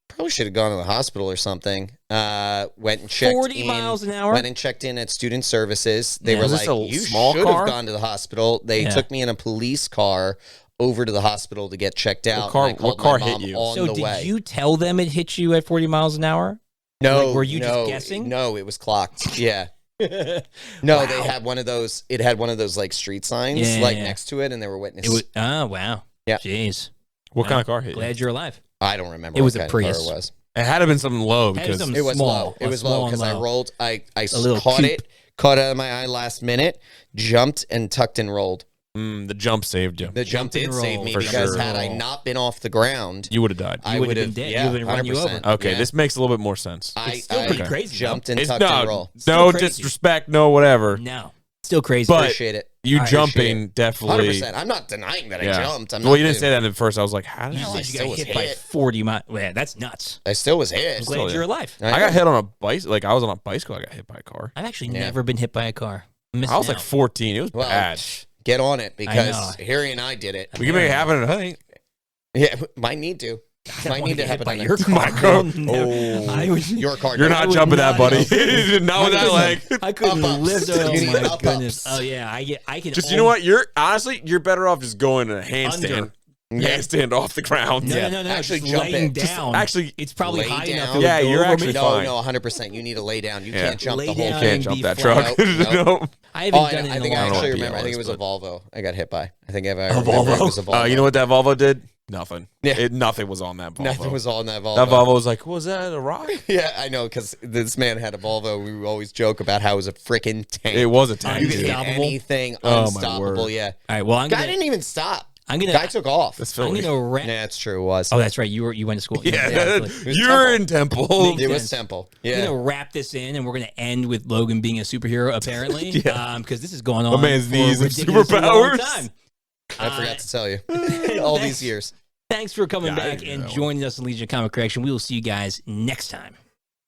probably should have gone to the hospital or something. Went and checked 40 in. miles an hour? Went and checked in at student services. They Yeah. were Was this like, a you small should car? have gone to the hospital. They Yeah. took me in a police car over to the hospital to get checked out. car- and I called what car my hit mom you? On So the did way. you tell them it hit you at 40 miles an hour? No, Like, were you just no, guessing? No, it was clocked. Yeah. No, Wow. they had one of those. It had one of those like street signs Yeah, like yeah. next to it, and there were It witnesses. was, oh, wow. Yeah. Jeez. What Wow. kind of car hit you? Glad you're alive. I don't remember. It was what a kind of car Prius. It was. It had to have been something low Had because some- It was Small, low. It a was small low and because I low. rolled. I little caught coupe. it, caught it out of my eye last minute, jumped and tucked and rolled. the jump saved you. The jump Jumped and did save rolled. me For because sure. had I not been off the ground, You would have died. I would've would been have. dead. Yeah, You would've run you 100%. over. Okay, Yeah. this makes a little bit more sense. It's still pretty I crazy, Jumped and It's tucked and no, roll. Still no crazy. disrespect, no whatever. No. Still crazy. But- Appreciate it. You I jumping definitely. 100%. I'm not denying that Yeah. I jumped. I'm well, not you didn't doing- say that at first. I was like, how did you No, I? I said you still got was hit by hit. 40 miles. Man, that's nuts. I still was hit. I'm Still glad there. you're alive. I got hit on a bicycle. Like I was on a bicycle. I got hit by a car. I've actually Yeah. never been hit by a car. I was like 14. It was Well, bad. Get on it because know. Harry and I did it. We can make it happen tonight. Yeah, might need to. Might need to happen by on your it. car. My car. No, I would, Your car. You're no. not would jumping that, not buddy. have- Not with that leg. I couldn't Up-ups. lift. Oh You need my up-ups. goodness. Oh yeah, I can. Just you know what? You're honestly you're better off just going to a handstand. Under. Yeah. Handstand off the ground. No, Yeah. no, no, no. Actually just jump laying it. Just down. actually it's probably lay high down. enough. It Yeah, would go you're over actually me. No, fine. no, 100%. You need to lay down. You Yeah. can't jump Lay the whole down thing. Can't and jump be that flat. truck. Nope. No. I haven't Oh, I done it in think a I long actually time. remember. I think it was a but- Volvo. I got hit by. I think I Volvo? remember it was a Volvo. You know what that Volvo did? Nothing. Yeah. Nothing was on that Volvo. Nothing was on that Volvo. That Volvo was like, was that a rock? Yeah, I know because this man had a Volvo. We would always joke about how it was a freaking tank. It was a tank. You could hit Unstoppable. anything Oh, my unstoppable. word. Yeah. All right. Well, Guy didn't even stop. I'm gonna. Guy took off. That's I'm Philly. gonna wrap. Yeah, it's true. It was. Oh, that's right. You went to school. Yeah, Philly. was you're in Temple. Makes It was sense. Temple. We're Yeah. gonna wrap this in, and we're gonna end with Logan being a superhero, apparently. Yeah. Because this is going on. man's for knees a have ridiculously long superpowers. time. I forgot to tell you. All these years. Thanks for coming Yeah, I back didn't and know. joining us in Legion Comic Correction. We will see you guys next time.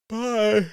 Bye.